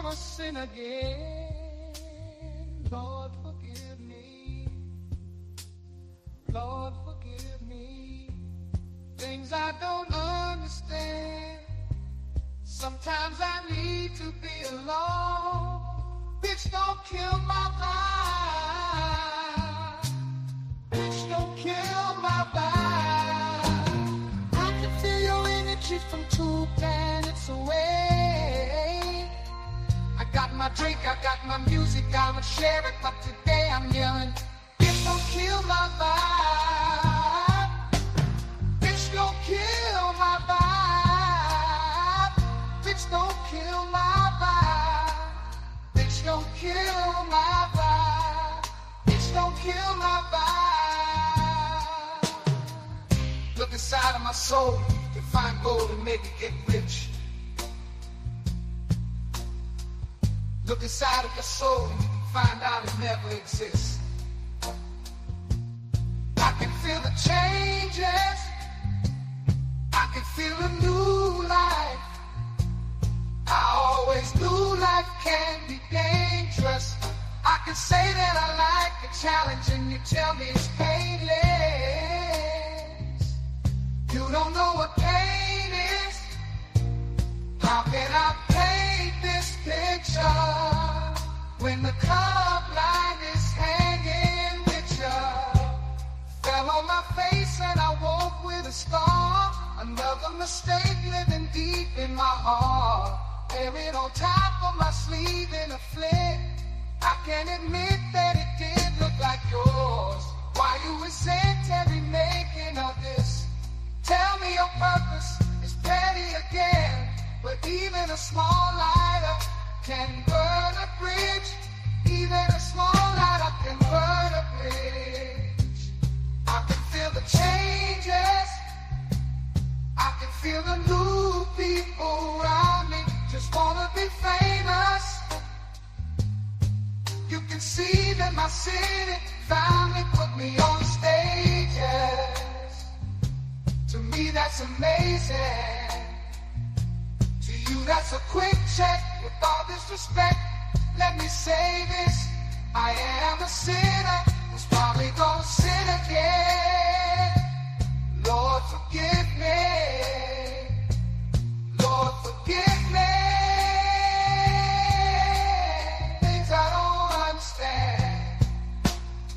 must sin again. Lord, forgive me. Lord, forgive me. Things I don't understand. Sometimes I need to be alone. Bitch, don't kill my vibe. Bitch, don't kill my vibe. I can feel your energy from 2 planets away. I got my drink, I got my music, I'ma share it, but today I'm yelling, bitch, don't kill my vibe. Bitch, don't kill my vibe. Bitch, don't kill my vibe. Bitch, don't kill my vibe. Bitch, don't kill my vibe. Look inside of my soul to find gold and maybe get rich. Look inside of your soul and you can find out it never exists. I can feel the changes. I can feel a new life. I always knew life can be dangerous. I can say that I like a challenge and you tell me it's painless. You don't know what pain is. How can I paint this picture when the club line is hanging with you? Fell on my face and I woke with a scar. Another mistake living deep in my heart. Buried on top of my sleeve in a flick. I can admit that it did look like yours. Why you resent every making of this? Tell me your purpose is petty again. But even a small lighter can burn a bridge. Even a small lighter can burn a bridge. I can feel the changes. I can feel the new people around me. Just wanna be famous. You can see that my city finally put me on stages. To me that's amazing. To you that's a quick check. With all this respect, let me say this. I am a sinner who's probably gonna sin again. Lord, forgive me. Lord, forgive me. Things I don't understand.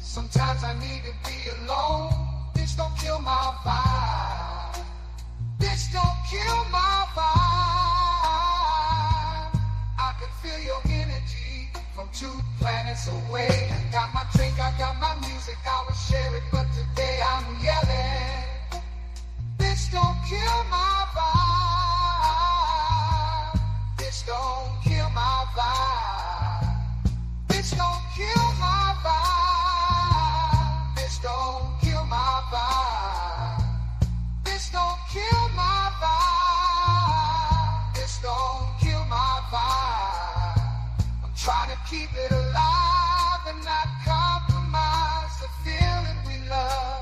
Sometimes I need to be alone. Bitch, don't kill my vibe. Bitch, don't kill my vibe. I can feel your energy from 2 planets away. I got my drink, I got my music, I will share it, but today I'm yelling. Bitch, don't kill my vibe. Bitch, don't kill my vibe. Bitch, don't kill my vibe. Bitch, don't kill my vibe. Bitch, don't kill my vibe. Bitch, don't kill my vibe. I'm trying to keep it alive and not compromise the feeling we love.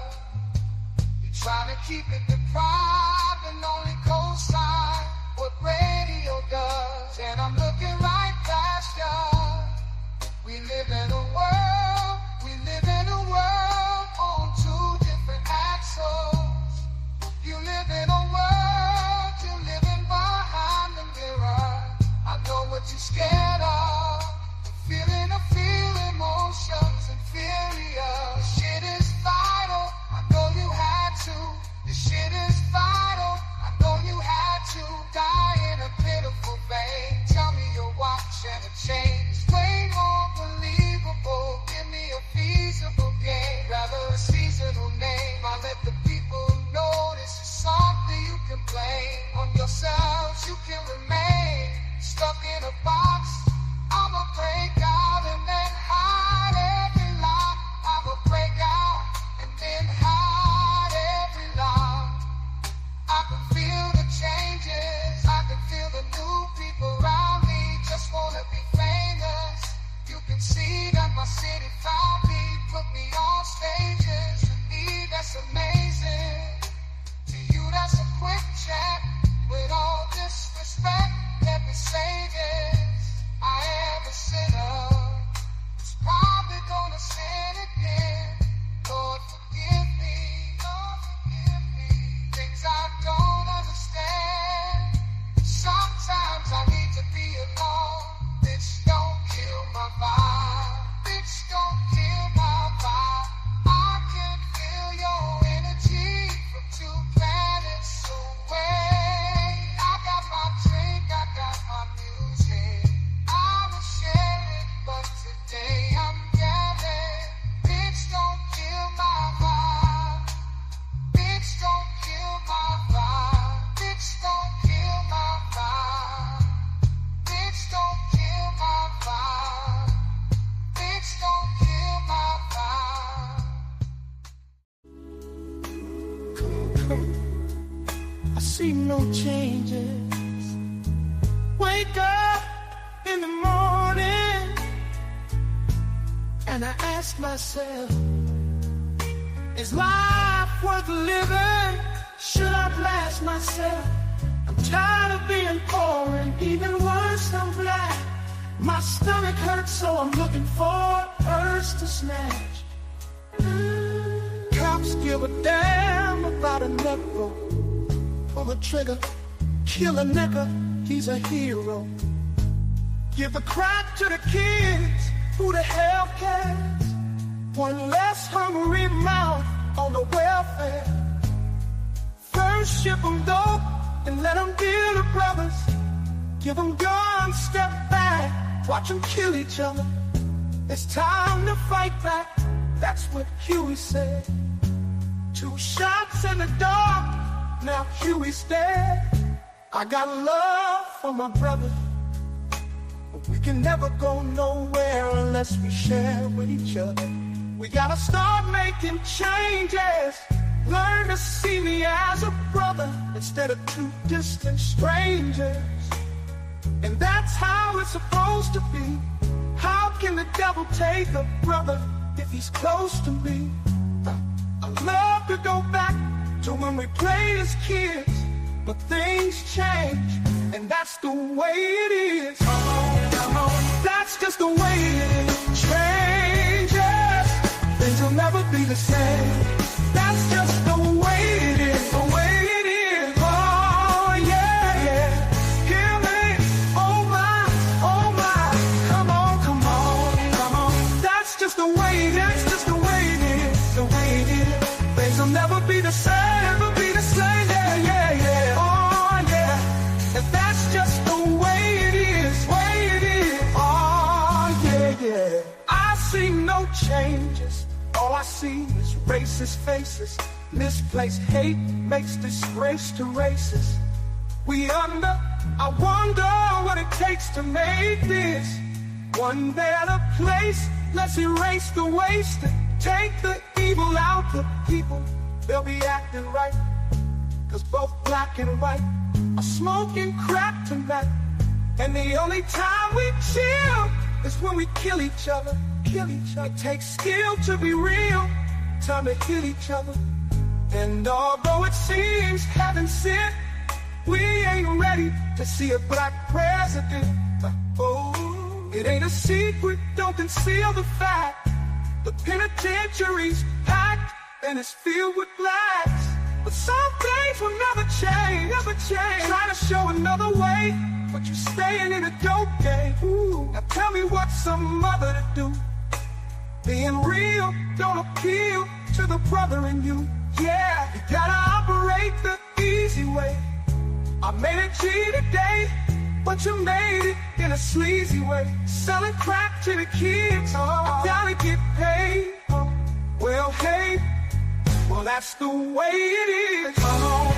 Trying to keep it deprived and only co-sign what radio does. And I'm looking right past you. We live in a world on 2 different axles. You live in a world, you're living behind the mirror. I know what you're scared of. Feeling emotions inferior. Shit is vital. I know you had to. This shit is vital. I know you had to die in a pitiful vein. Tell me your watch and a chain. It's way more believable. Give me a feasible game. Rather a seasonal name. I let the people know this is something you can blame on yourselves. You can remain stuck in a box. And I ask myself, is life worth living? Should I blast myself? I'm tired of being poor, and even worse, I'm black. My stomach hurts, so I'm looking for a purse to snatch. Cops give a damn about a nickel. Pull the trigger, kill a nigga, he's a hero. Give the crack to the kids, who the hell cares? One less hungry mouth on the welfare. First ship them dope and let them deal the brothers. Give them guns, step back, watch them kill each other. It's time to fight back, that's what Huey said. 2 shots in the dark, now Huey's dead. I got love for my brother, but we can never go nowhere unless we share with each other. We gotta start making changes. Learn to see me as a brother instead of 2 distant strangers. And that's how it's supposed to be. How can the devil take a brother if he's close to me? I'd love to go back to when we played as kids, but things change, and that's the way it is. Come on, that's just the way it is. Changes, things will never be the same. That's just the way it is, the way it is. Oh yeah, yeah. Hear me? Oh my, come on, come on, come on. That's just the way it is, just the way it is, the way it is. Things will never be the same, never be the same. Yeah, yeah, yeah. Oh yeah. And that's just the way it is, way it is. Oh yeah, yeah. I see no changes. All I see is racist faces. Misplaced hate makes disgrace to races. I wonder what it takes to make this one better place. Let's erase the waste, take the evil out the people. They'll be acting right, 'cause both black and white are smoking crack tonight. And the only time we chill is when we kill each other. It takes skill to be real, time to heal each other. And although it seems heaven sent, we ain't ready to see a black president. Oh, it ain't a secret, don't conceal the fact. The penitentiary's packed and it's filled with blacks. But some things will never change, never change. Trying to show another way, but you're staying in a dope game. Ooh, now tell me what's some mother to do. Being real don't appeal to the brother in you. Yeah, you gotta operate the easy way. I made it G today, but you made it in a sleazy way. Selling crack to the kids, I gotta get paid. Well, hey, well that's the way it is. Come on,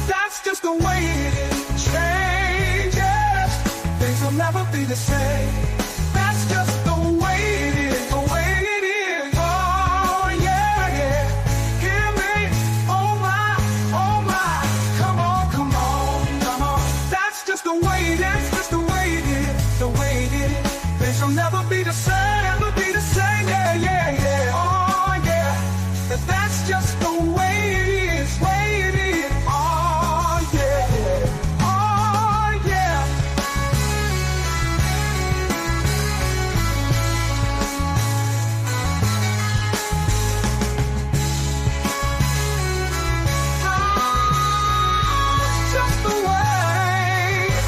that's just the way it is. Changes, things will never be the same. That's just the way it is, the way it is. Oh yeah, yeah. Hear me? Oh my, come on, come on, come on. That's just the way it is, just the way it is, the way it is. Things will never be the same, never be the same. Yeah, yeah, yeah. Oh yeah. That's just the way it is, way it is. Oh yeah, yeah. Oh yeah. Just the way it is.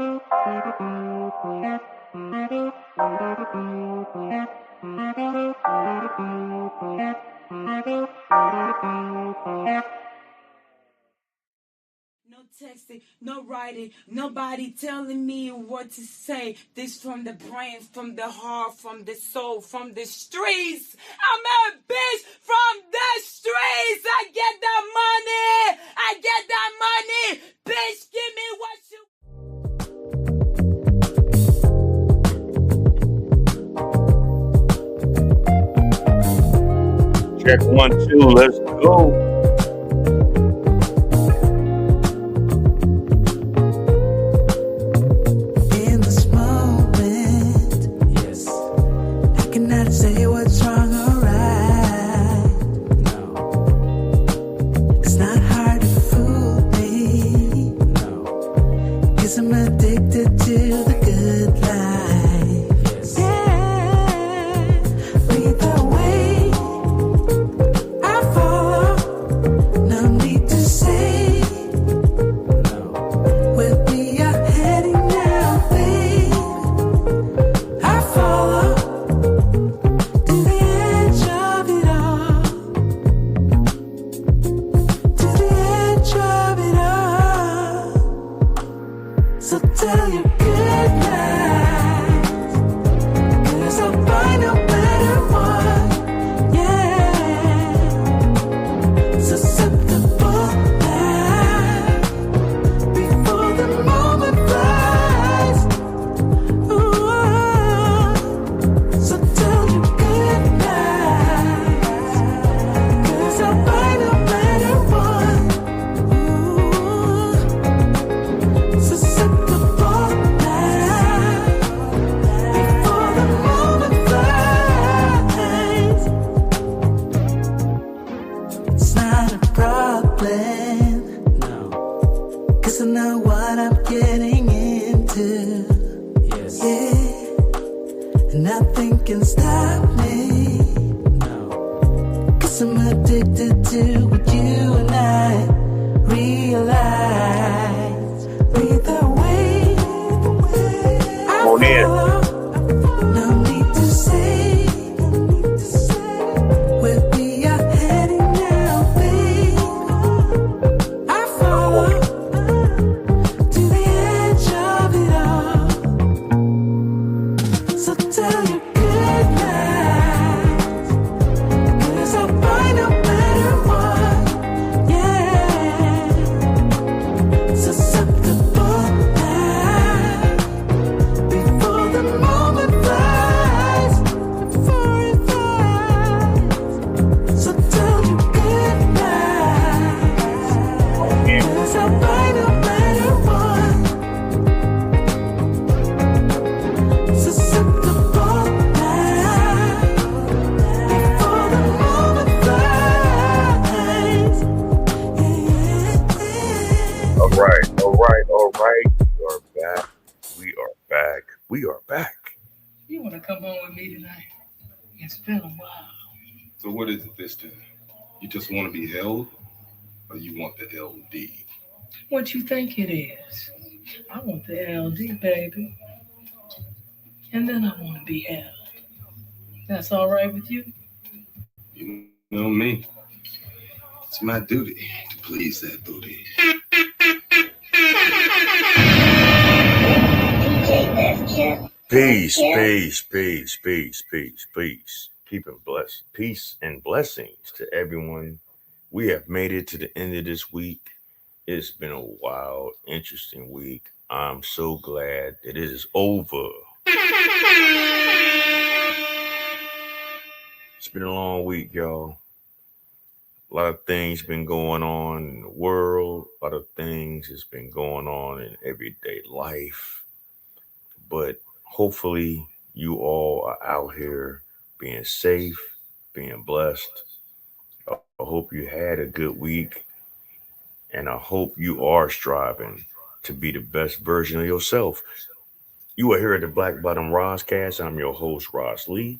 No texting, no writing, nobody telling me what to say. This from the brain, from the heart, from the soul, from the streets. I'm a bitch from the streets. I get that money. I get that money. Bitch, give me what you. Check 1, 2, let's go. In this moment, yes, I cannot say what's wrong or right. No, it's not hard to fool me. No, 'cause I'm addicted to the good life. Yes. Yeah, lead the way. I follow. No need to say. Where we are heading now, babe. I follow to the edge of it all. To the edge of it all. So tell your good night, 'cause I'll find no better one. Yeah, susceptible now before the moment flies. Ooh, so tell you good night, 'cause I'll find a better one. Ooh, susceptible now before the moment flies. It's not a problem, no, 'cause I know what I'm getting into. Yes. Yeah, and nothing can stop me. No, 'cause I'm addicted to what you and I realize. Lead the way. I Come on in. follow. No need to say. Where we are heading now, babe. I follow to the edge of it all. So tell you good night, 'cause I'll find a better one. Yeah, susceptible now before the moment flies. Before it flies. So tell you good night, 'cause I'll find a better one. Susceptible now before the moment flies. Yeah. All right. We are back. We are back. You want to come home with me tonight? It's been a while. So what is it this time? You just want to be held, or you want the LD? What you think it is? I want the LD, baby. And then I want to be held. That's all right with you? You know me. It's my duty to please that booty. Peace. Peace and blessings to everyone. We have made it to the end of this week. It's been a wild, interesting week. I'm so glad that it is over. It's been a long week, y'all. A lot of things been going on in the world. A lot of things has been going on in everyday life. But hopefully you all are out here being safe, being blessed. I hope you had a good week, and I hope you are striving to be the best version of yourself. You are here at the Black Bottom Roscast. I'm your host, Ross Lee.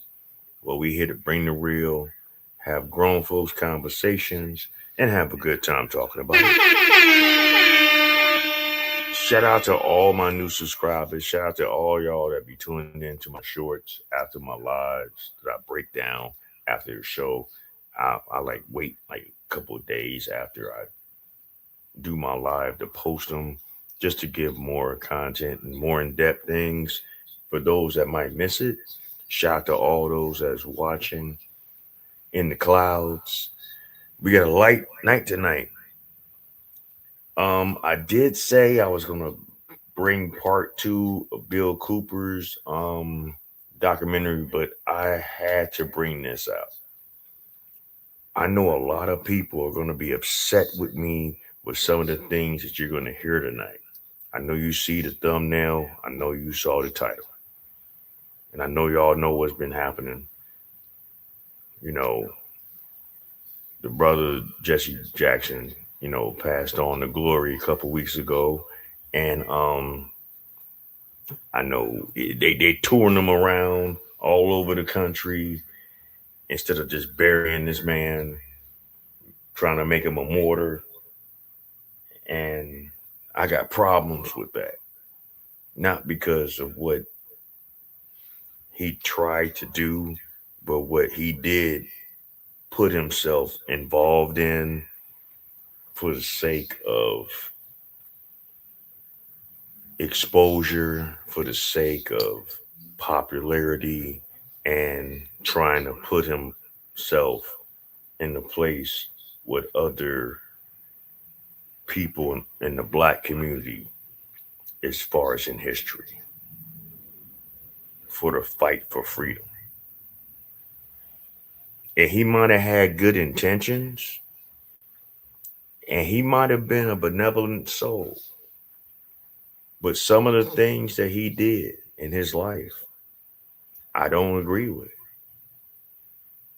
Well, we here to bring the real, have grown folks conversations, and have a good time talking about it. Shout out to all my new subscribers. Shout out to all y'all that be tuning into my shorts after my lives that I break down after the show. I like wait like a couple of days after I do my live to post them just to give more content and more in-depth things for those that might miss it. Shout out to all those that's watching in the clouds. We got a light night tonight. I did say I was gonna bring part two of Bill Cooper's documentary, but I had to bring this out. I know a lot of people are gonna be upset with me with some of the things that you're gonna hear tonight. I know you see the thumbnail, I know you saw the title, and I know y'all know what's been happening. You know, the brother Jesse Jackson, passed on to glory a couple weeks ago, and I know they touring him around all over the country instead of just burying this man, trying to make him a martyr. And I got problems with that. Not because of what he tried to do, but what he did put himself involved in for the sake of exposure, for the sake of popularity, and trying to put himself in the place with other people in the black community as far as in history for the fight for freedom. And he might have had good intentions and he might have been a benevolent soul, but some of the things that he did in his life, I don't agree with.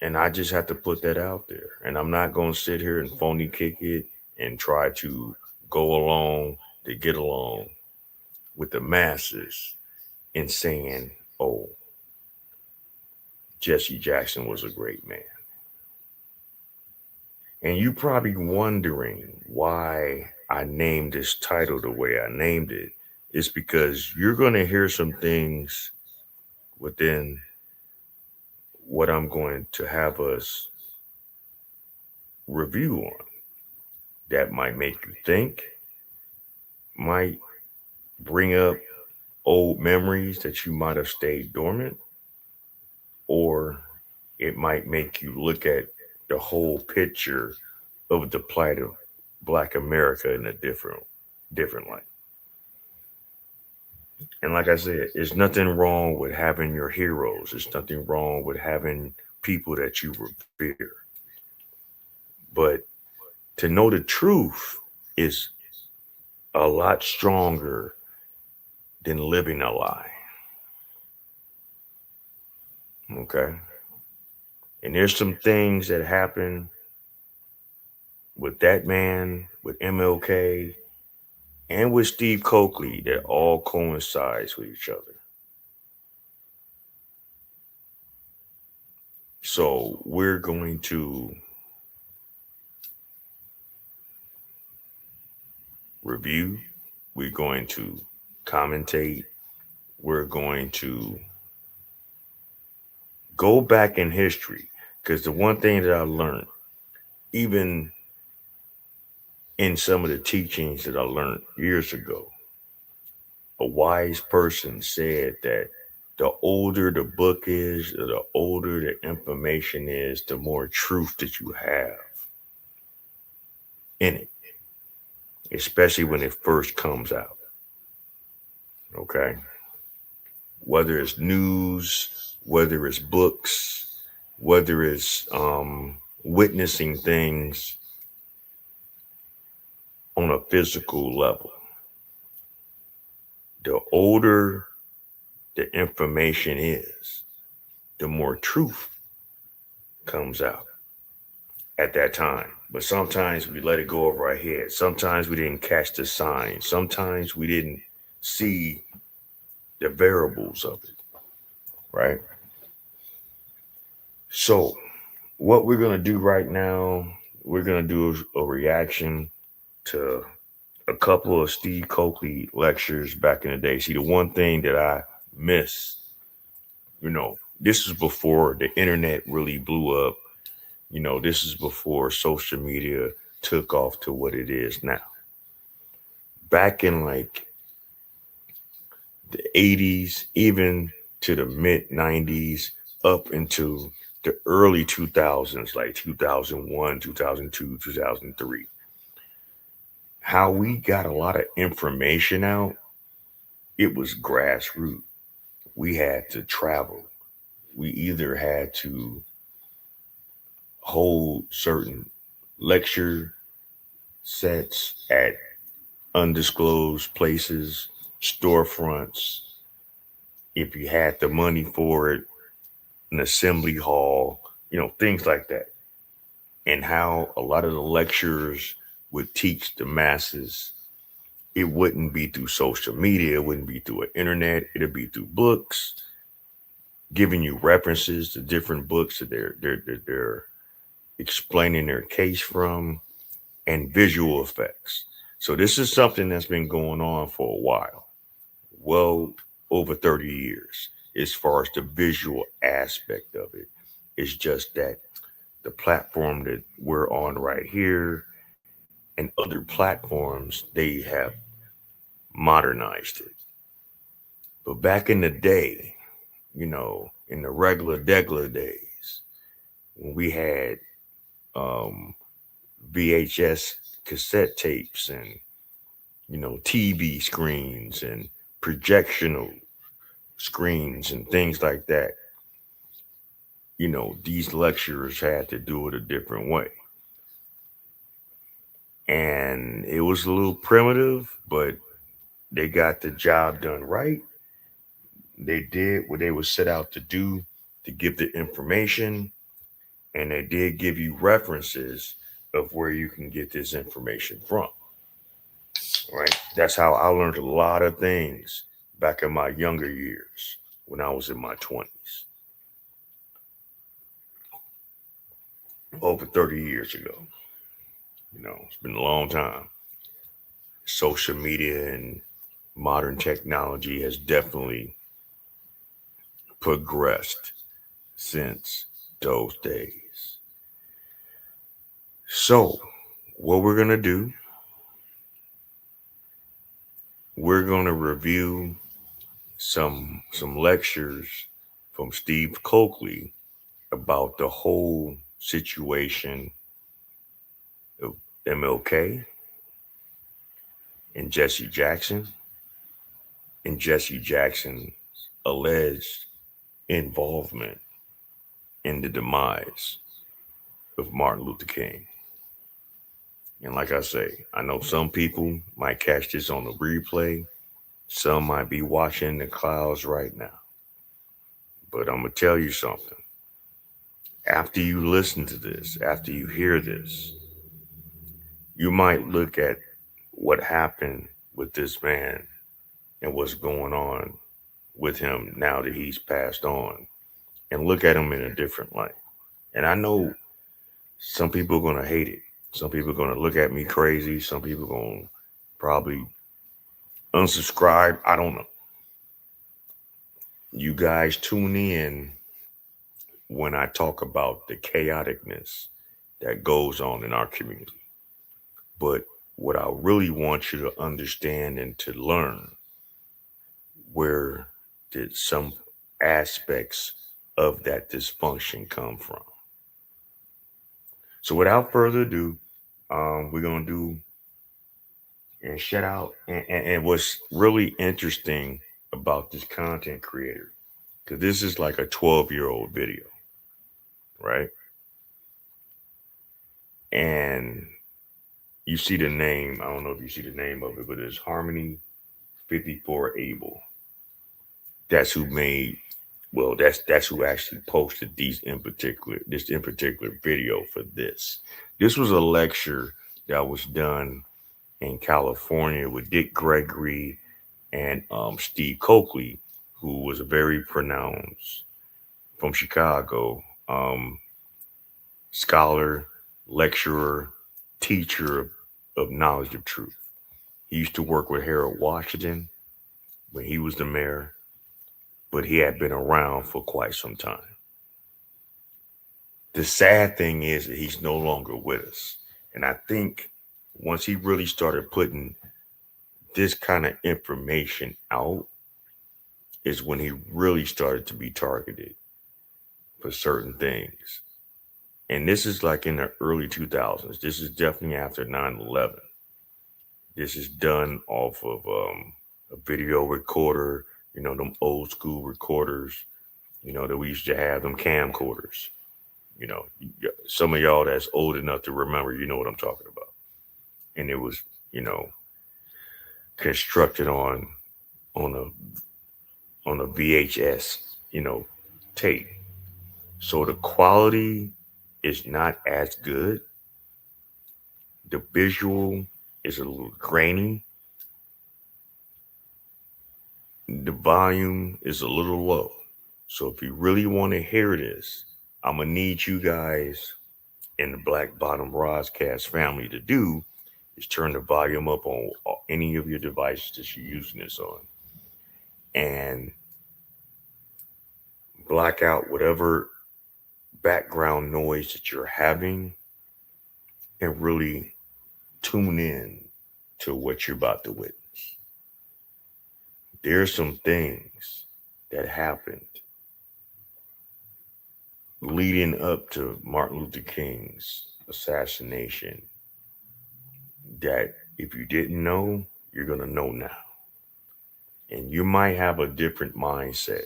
And I just have to put that out there. And I'm not going to sit here and phony kick it and try to go along to get along with the masses in saying, oh, Jesse Jackson was a great man. And you probably wondering why I named this title the way I named it. It's because you're going to hear some things within what I'm going to have us review on that might make you think, might bring up old memories that you might have stayed dormant, or it might make you look at the whole picture of the plight of Black America in a different light. And like I said, there's nothing wrong with having your heroes. There's nothing wrong with having people that you revere. But to know the truth is a lot stronger than living a lie. Okay. And there's some things that happen with that man, with MLK, and with Steve Coakley that all coincides with each other. So we're going to review, we're going to commentate, we're going to go back in history. Because the one thing that I learned, even in some of the teachings that I learned years ago, a wise person said that the older the book is, or the older the information is, the more truth that you have in it, especially when it first comes out. Okay. Whether it's news, whether it's books, whether it's witnessing things on a physical level, the older the information is, the more truth comes out at that time. But sometimes we let it go over our head. Sometimes we didn't catch the signs. Sometimes we didn't see the variables of it, right? So, what we're going to do right now, we're going to do a reaction to a couple of Steve Coakley lectures back in the day. See, the one thing that I miss, this was before the internet really blew up. This is before social media took off to what it is now. Back in like the 80s, even to the mid 90s, up into the early 2000s, like 2001, 2002, 2003, how we got a lot of information out, it was grassroots. We had to travel. We either had to hold certain lecture sets at undisclosed places, storefronts, if you had the money for it, an assembly hall, things like that. And how a lot of the lecturers would teach the masses. It wouldn't be through social media, it wouldn't be through an internet, it'd be through books, giving you references to different books that they're explaining their case from, and visual effects. So this is something that's been going on for a while, well over 30 years, as far as the visual aspect of it. It's just that the platform that we're on right here and other platforms, they have modernized it. But back in the day, in the regular days, when we had um, VHS cassette tapes and TV screens and projectional screens and things like that, these lecturers had to do it a different way. And it was a little primitive, but they got the job done right. They did what they were set out to do, to give the information, and they did give you references of where you can get this information from. Right? That's how I learned a lot of things back in my younger years when I was in my 20s, over 30 years ago. It's been a long time. Social media and modern technology has definitely progressed since those days. So, what we're going to do, we're going to review some lectures from Steve Coakley about the whole situation of MLK and Jesse Jackson, and Jesse Jackson's alleged involvement in the demise of Martin Luther King. And like I say, I know some people might catch this on the replay. Some might be watching the clouds right now. But I'm going to tell you something. After you listen to this, after you hear this, you might look at what happened with this man and what's going on with him now that he's passed on, and look at him in a different light. And I know some people are going to hate it. Some people are going to look at me crazy. Some people are going to probably unsubscribe. I don't know. You guys tune in when I talk about the chaoticness that goes on in our community. But what I really want you to understand and to learn, where did some aspects of that dysfunction come from? So without further ado, we're going to do and shout out. And what's really interesting about this content creator, because this is like a 12-year-old video, right? And you see the name. I don't know if you see the name of it, but it's Harmony 54 Able. That's who made. Well, that's who actually posted this in particular video for this. This was a lecture that was done in California with Dick Gregory and Steve Coakley, who was a very pronounced, from Chicago, scholar, lecturer, teacher of knowledge of truth. He used to work with Harold Washington when he was the mayor, but he had been around for quite some time. The sad thing is that he's no longer with us. And I think once he really started putting this kind of information out, is when he really started to be targeted for certain things. And this is like in the early 2000s. This is definitely after 9/11. This is done off of a video recorder, them old school recorders, that we used to have, them camcorders. Some of y'all that's old enough to remember, you know what I'm talking about. And it was, constructed on a VHS, tape. So the quality is not as good. The visual is a little grainy. The volume is a little low. So if you really want to hear this, I'm gonna need you guys in the Black Bottom Roscast family to do is turn the volume up on any of your devices that you're using this on, and black out whatever background noise that you're having, and really tune in to what you're about to witness. There's some things that happened leading up to Martin Luther King's assassination that if you didn't know, you're going to know now. And you might have a different mindset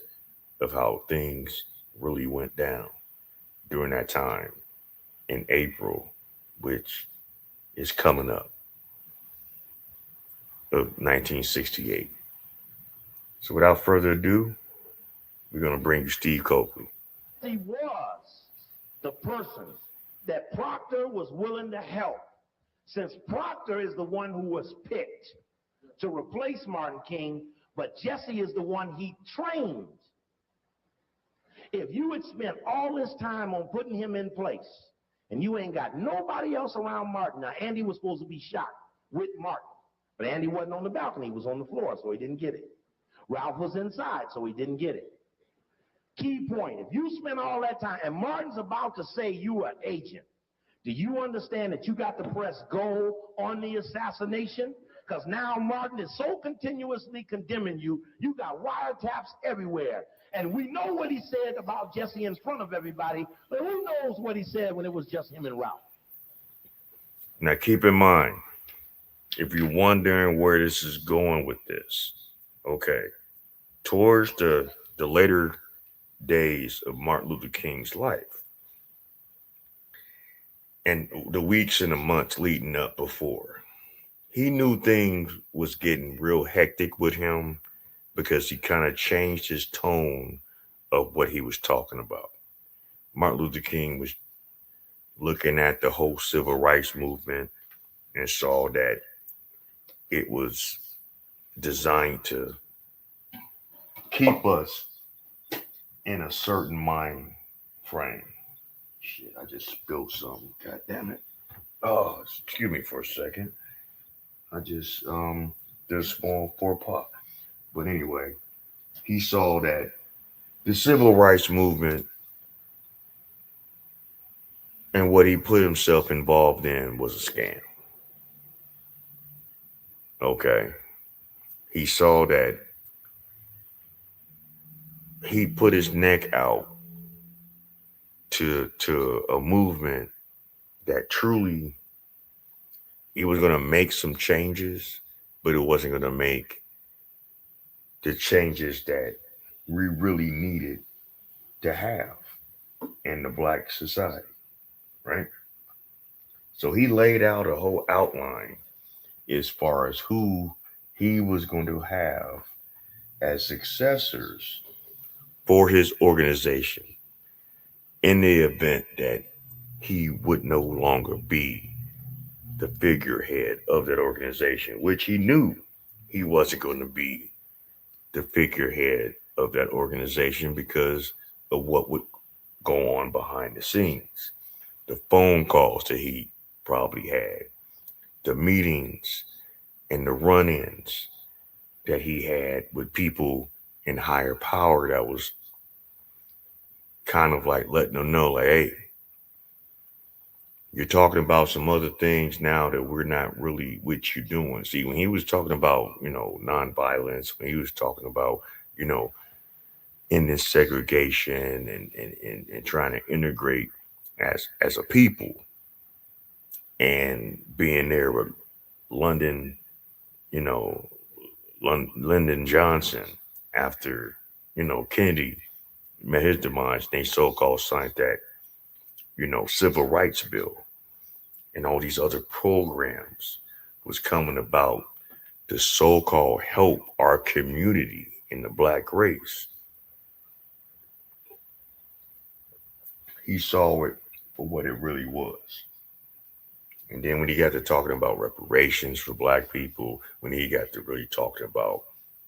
of how things really went down during that time in April, which is coming up, of 1968. So without further ado, we're going to bring you Steve Copley. He was the person that Proctor was willing to help, since Proctor is the one who was picked to replace Martin King, but Jesse is the one he trained. If you had spent all this time on putting him in place, and you ain't got nobody else around Martin. Now, Andy was supposed to be shot with Martin, but Andy wasn't on the balcony. He was on the floor, so he didn't get it. Ralph was inside, so he didn't get it. Key point, if you spend all that time, and Martin's about to say you are agent, do you understand that you got to press go on the assassination? Because now Martin is so continuously condemning you, you got wiretaps everywhere. And we know what he said about Jesse in front of everybody, but who knows what he said when it was just him and Ralph? Now keep in mind, if you're wondering where this is going with this, okay, towards the later days of Martin Luther King's life and the weeks and the months leading up before, he knew things was getting real hectic with him because he kind of changed his tone of what he was talking about. Martin Luther King was looking at the whole civil rights movement and saw that it was designed to keep us in a certain mind frame. Shit, I just spilled something. God damn it. Oh, excuse me for a second. I just did a small four pop. But anyway, he saw that the civil rights movement and what he put himself involved in was a scam. Okay. He saw that he put his neck out to a movement that truly he was going to make some changes, but it wasn't going to make the changes that we really needed to have in the black society, right? So he laid out a whole outline as far as who he was going to have as successors for his organization in the event that he would no longer be the figurehead of that organization, which he knew he wasn't going to be the figurehead of that organization because of what would go on behind the scenes. The phone calls that he probably had, the meetings and the run-ins that he had with people in higher power that was kind of like letting them know, like, hey, you're talking about some other things now that we're not really with you doing. See, when he was talking about, nonviolence, when he was talking about, you know, ending segregation and trying to integrate as a people and being there with London, you know, Lyndon Johnson after, Kennedy met his demise, they so-called signed that, civil rights bill and all these other programs was coming about to so-called help our community in the black race. He saw it for what it really was. And then when he got to talking about reparations for black people, when he got to really talking about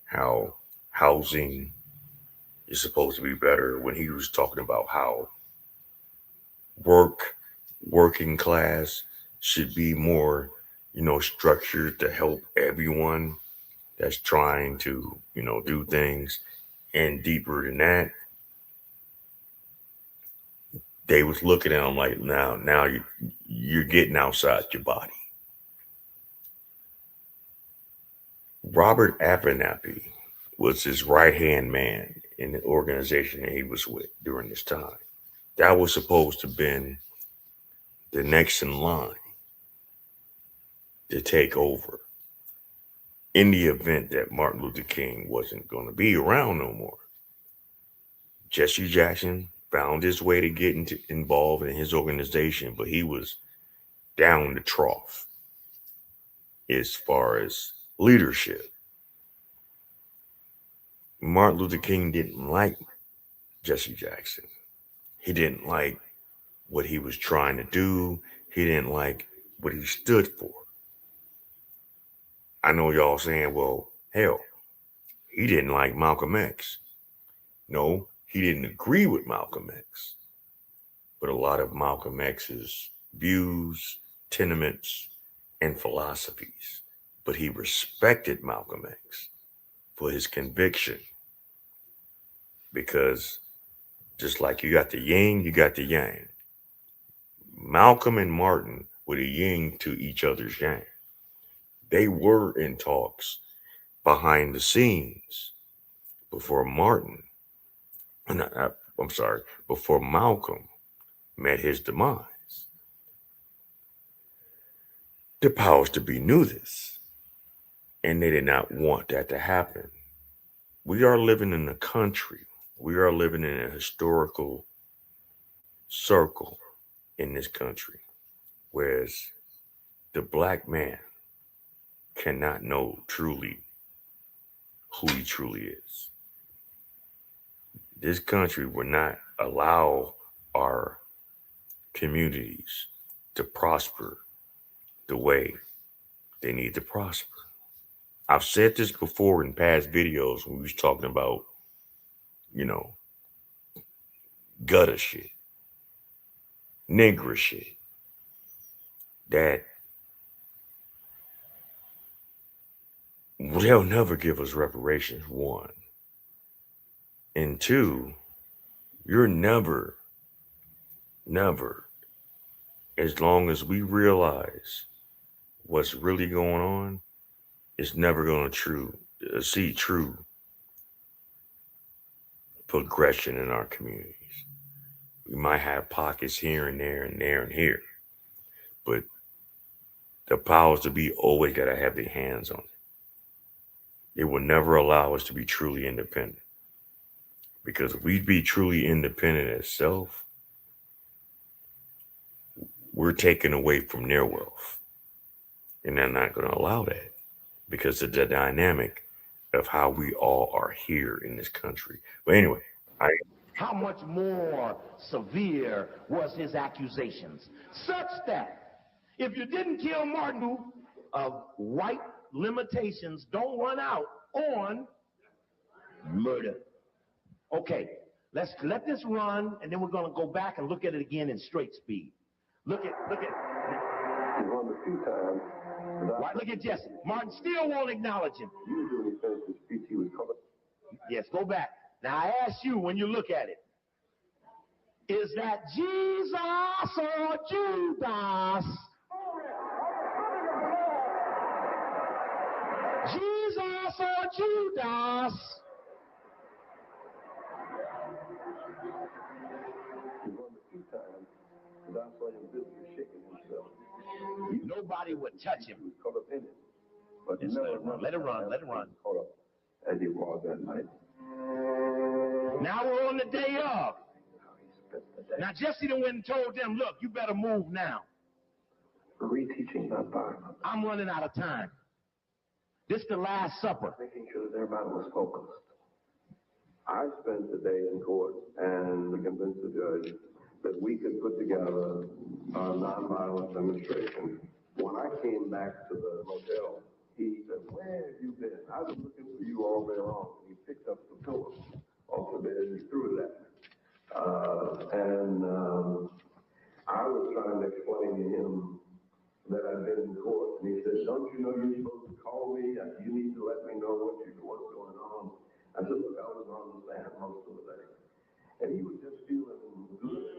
how housing is supposed to be better, when he was talking about how working class should be more, structured to help everyone that's trying to, do things. And deeper than that, they was looking at him like, now you're getting outside your body. Robert Abernathy was his right-hand man in the organization that he was with during this time. That was supposed to have been the next in line to take over in the event that Martin Luther King wasn't going to be around no more. Jesse Jackson found his way to get involved in his organization, but he was down the trough as far as leadership. Martin Luther King didn't like Jesse Jackson. He didn't like what he was trying to do. He didn't like what he stood for. I know y'all saying, well, hell, he didn't like Malcolm X. No, he didn't agree with Malcolm X. But a lot of Malcolm X's views, tenements, and philosophies. But he respected Malcolm X for his conviction. Because just like you got the yin, you got the yang. Malcolm and Martin were the yin to each other's yang. They were in talks behind the scenes before before Malcolm met his demise. The powers to be knew this, and they did not want that to happen. We are living in a country, we are living in a historical circle in this country, whereas the black man cannot know truly who he truly is. This country will not allow our communities to prosper the way they need to prosper. I've said this before in past videos when we was talking about, gutter shit, nigger shit, that they'll never give us reparations, one. And two, you're never, as long as we realize what's really going on, it's never going to see true progression in our communities. We might have pockets here and there and there and here, but the powers to be always got to have their hands on it. They will never allow us to be truly independent. Because if we be truly independent as self, we're taken away from their wealth. And they're not going to allow that because of the dynamic of how we all are here in this country. But anyway, How much more severe was his accusations? Such that if you didn't kill Martin, of white limitations don't run out on murder. Okay, let's let this run, and then we're going to go back and look at it again in straight speed. Look at. the few times. Right, look at Jesse. Martin still won't acknowledge him. Usually when he finished his speech, he would come up. Yes, go back. Now I ask you when you look at it, is that Jesus or Judas? Jesus or Judas? One of the few times that I saw him visibly shaking himself. Nobody would touch him. He was caught up in it. But Yes, let it run, let it run. Caught up as he was that night. Now we're on the day of. How he spent the day. Now Jesse done went and told them, look, you better move now. Reteaching that Bible. I'm running out of time. This the Last Supper. Making sure that everybody was focused. I spent the day in court and convinced the judge that we could put together a nonviolent demonstration. When I came back to the motel, he said, "Where have you been? I've been looking for you all day long." He picked up the pillow off the bed and he threw it at me. I was trying to explain to him that I'd been in court, and he said, "Don't you know you're supposed to call me? You need to let me know what's going on." I said, "Look, I was on the stand most of the day." And he was just feeling good.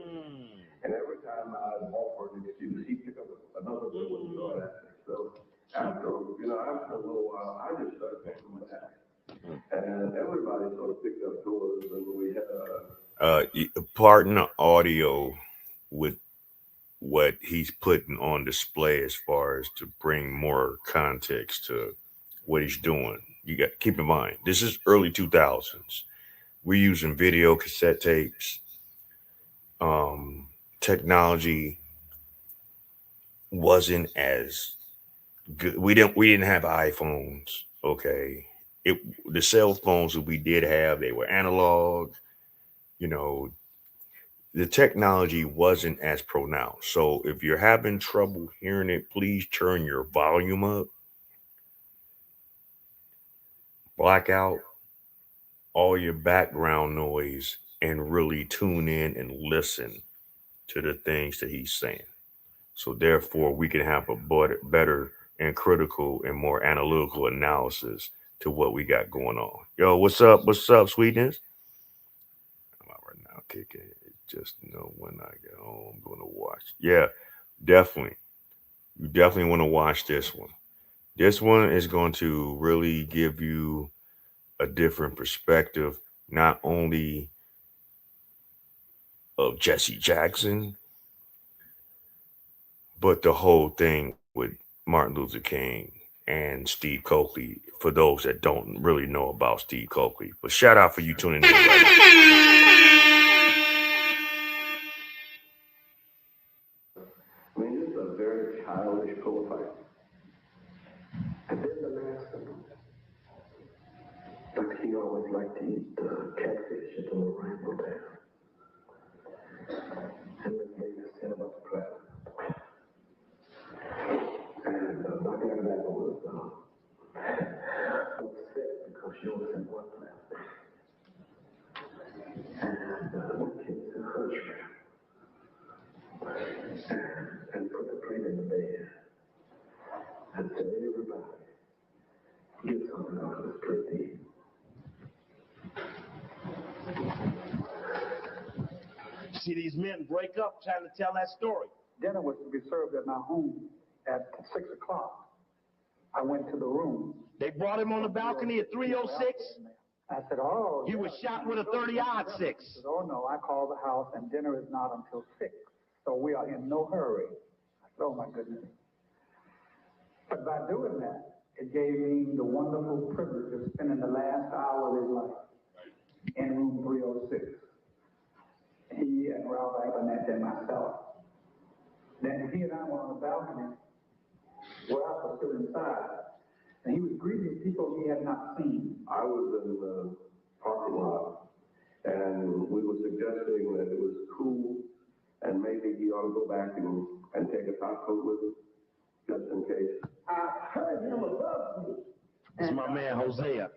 And every time I'd offer an excuse, he'd pick up another one and throw it at me. So after a little while, I just started picking back. And everybody sort of picked up tours, and we had pardon the audio with what he's putting on display as far as to bring more context to what he's doing. You got to keep in mind, this is early 2000s. We're using video cassette tapes. Technology wasn't as good. We didn't have iPhones. Okay. The cell phones that we did have, they were analog. You know, the technology wasn't as pronounced. So if you're having trouble hearing it, please turn your volume up, black out all your background noise, and really tune in and listen to the things that he's saying. So therefore, we can have a better and critical and more analytical analysis to what we got going on. Yo, what's up? What's up, sweetness? I'm out right now, kicking it. Just know when I get home, I'm going to watch. Yeah, definitely. You definitely want to watch this one. This one is going to really give you a different perspective, not only of Jesse Jackson, but the whole thing with Martin Luther King and Steve Coakley, for those that don't really know about Steve Coakley. But shout out for you tuning in right I mean, it's a very childish pull fight. And then the last one, like he always liked to eat catfish at the little rainbow there. And then they just set him up a platter. And Dr. Aguilar was upset because she only sent one platter. And one kid said, "Hush, and put the plate in the bed and said, everybody, get something out of this plate to eat." See these men break up trying to tell that story. Dinner was to be served at my home at 6 o'clock. I went to the room. They brought him on the balcony at 3:06. I said, "Oh." He was shot with a 30-06. He said, "Oh, no, I called the house and dinner is not until 6. So we are in no hurry." I said, "Oh, my goodness." But by doing that, it gave me the wonderful privilege of spending the last hour of his life in room 306. He and Ralph Abernathy and myself. Then he and I were on the balcony. Ralph was still inside. And he was greeting people he had not seen. I was in the parking lot, and we were suggesting that it was cool, and maybe he ought to go back and take a top coat with him, just in case. I heard him above me. It's my man, Hosea.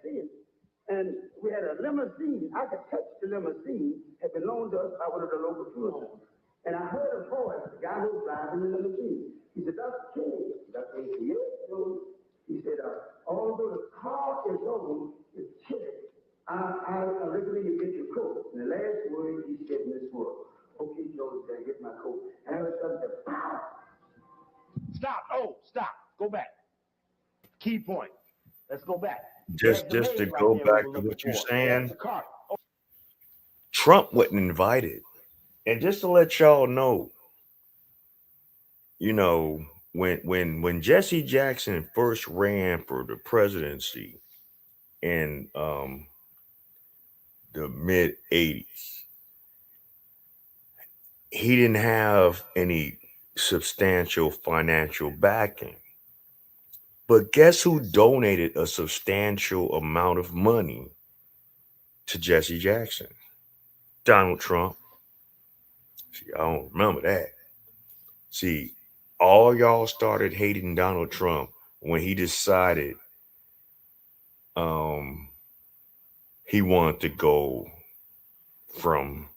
And we had a limousine. I could touch the limousine. It belonged to us by one of the local fuel homes. And I heard a voice, the guy who was driving the limousine. He said, Dr. King. Dr. King said, yes, Joe. He said, although the car is on, it's chilly. I recommend you get your coat. And the last word he said in this word, okay, Joe, I get my coat. And I was something, pow! Stop. Oh, stop. Go back. Key point. Let's go back. There's Just the just to maid right go there we back were to looking what you're for. There's saying, the cart. Oh, Trump wasn't invited. And just to let y'all know, you know, when Jesse Jackson first ran for the presidency in the mid 80s, he didn't have any substantial financial backing. But guess who donated a substantial amount of money to Jesse Jackson? Donald Trump. See, I don't remember that. See, all y'all started hating Donald Trump when he decided um, he wanted to go from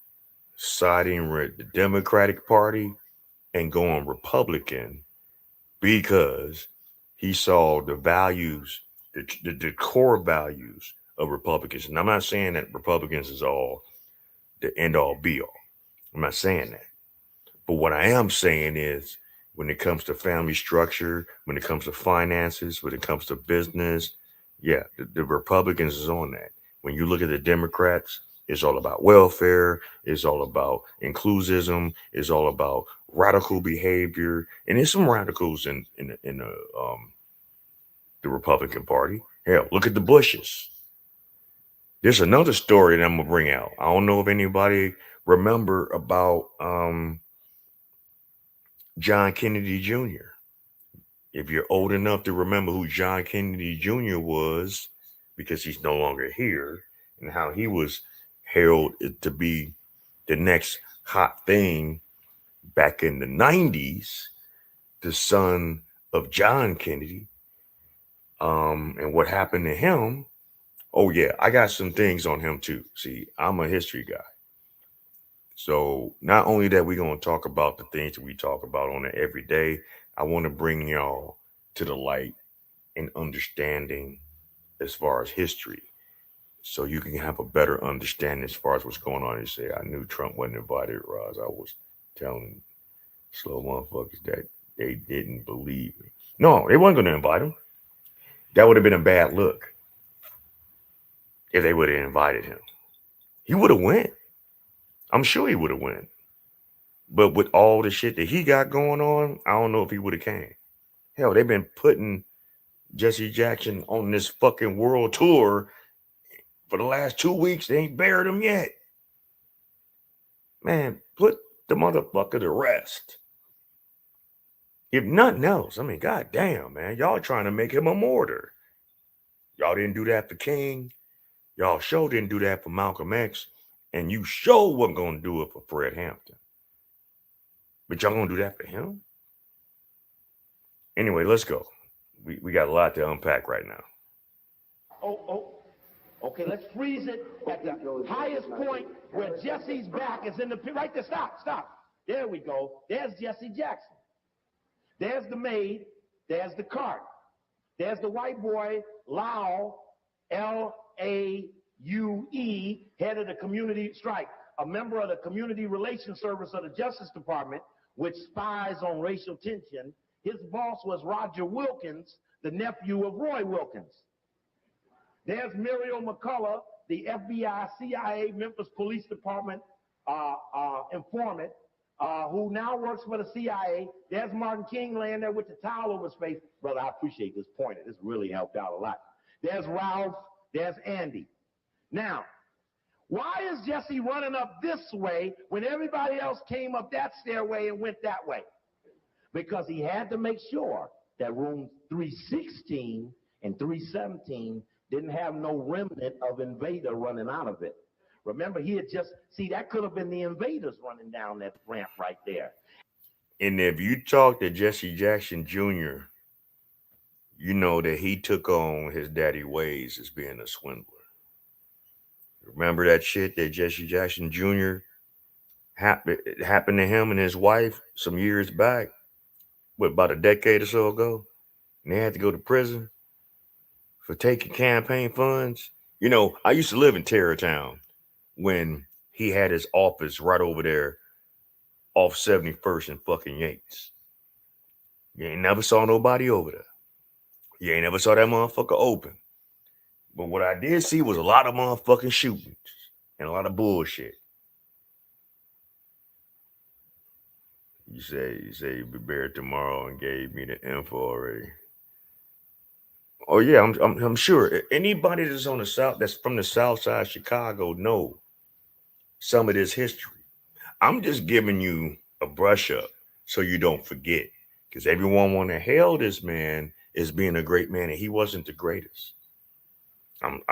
siding with the Democratic Party and going Republican because he saw the values, the core values of Republicans. And I'm not saying that Republicans is all the end all be all. I'm not saying that. But what I am saying is when it comes to family structure, when it comes to finances, when it comes to business, yeah, the Republicans is on that. When you look at the Democrats, it's all about welfare, it's all about inclusism, it's all about radical behavior, and there's some radicals in the Republican Party. Hell, look at the Bushes. There's another story that I'm gonna bring out. I don't know if anybody remember about John Kennedy Jr. If you're old enough to remember who John Kennedy Jr. was, because he's no longer here, and how he was heralded to be the next hot thing back in the 90s, the son of John Kennedy, and what happened to him. Oh, yeah, I got some things on him too. See, I'm a history guy. So not only that we're going to talk about the things that we talk about on it every day, I want to bring y'all to the light and understanding as far as history. So you can have a better understanding as far as what's going on. You say, I knew Trump wasn't invited, Roz. I was telling slow motherfuckers that they didn't believe me. No, they weren't going to invite him. That would have been a bad look if they would have invited him. He would have went. I'm sure he would have went. But with all the shit that he got going on, I don't know if he would have came. Hell, they've been putting Jesse Jackson on this fucking world tour for the last 2 weeks. They ain't buried him yet. Man, put the motherfucker to rest. If nothing else, I mean, goddamn, man, y'all trying to make him a martyr. Y'all didn't do that for King. Y'all sure didn't do that for Malcolm X. And you sure wasn't going to do it for Fred Hampton. But y'all going to do that for him? Anyway, let's go. We got a lot to unpack right now. oh. Okay, let's freeze it at the highest point where Jesse's back is in the pit. Right there. Stop. There we go. There's Jesse Jackson. There's the maid. There's the cart. There's the white boy, Lau, Laue, head of the community strike, a member of the Community Relations Service of the Justice Department, which spies on racial tension. His boss was Roger Wilkins, the nephew of Roy Wilkins. There's Muriel McCullough, the FBI, CIA, Memphis Police Department informant, who now works for the CIA. There's Martin King laying there with the towel over his face. Brother, I appreciate this pointer. This really helped out a lot. There's Ralph. There's Andy. Now, why is Jesse running up this way when everybody else came up that stairway and went that way? Because he had to make sure that room 316 and 317 didn't have no remnant of invader running out of it. Remember, he had just, that could have been the invaders running down that ramp right there. And if you talk to Jesse Jackson Jr., you know that he took on his daddy ways as being a swindler. Remember that shit that Jesse Jackson Jr. happened to him and his wife some years back? what, about a decade or so ago, and they had to go to prison for taking campaign funds. You know, I used to live in Terrortown when he had his office right over there off 71st and fucking Yates. You ain't never saw nobody over there. You ain't never saw that motherfucker open. But what I did see was a lot of motherfucking shootings and a lot of bullshit. You say you'll be buried tomorrow and gave me the info already. Oh yeah, I'm sure anybody that's on the south, that's from the south side of Chicago, know some of this history. I'm just giving you a brush up so you don't forget, because everyone want to hail this man as being a great man, and he wasn't the greatest. I'm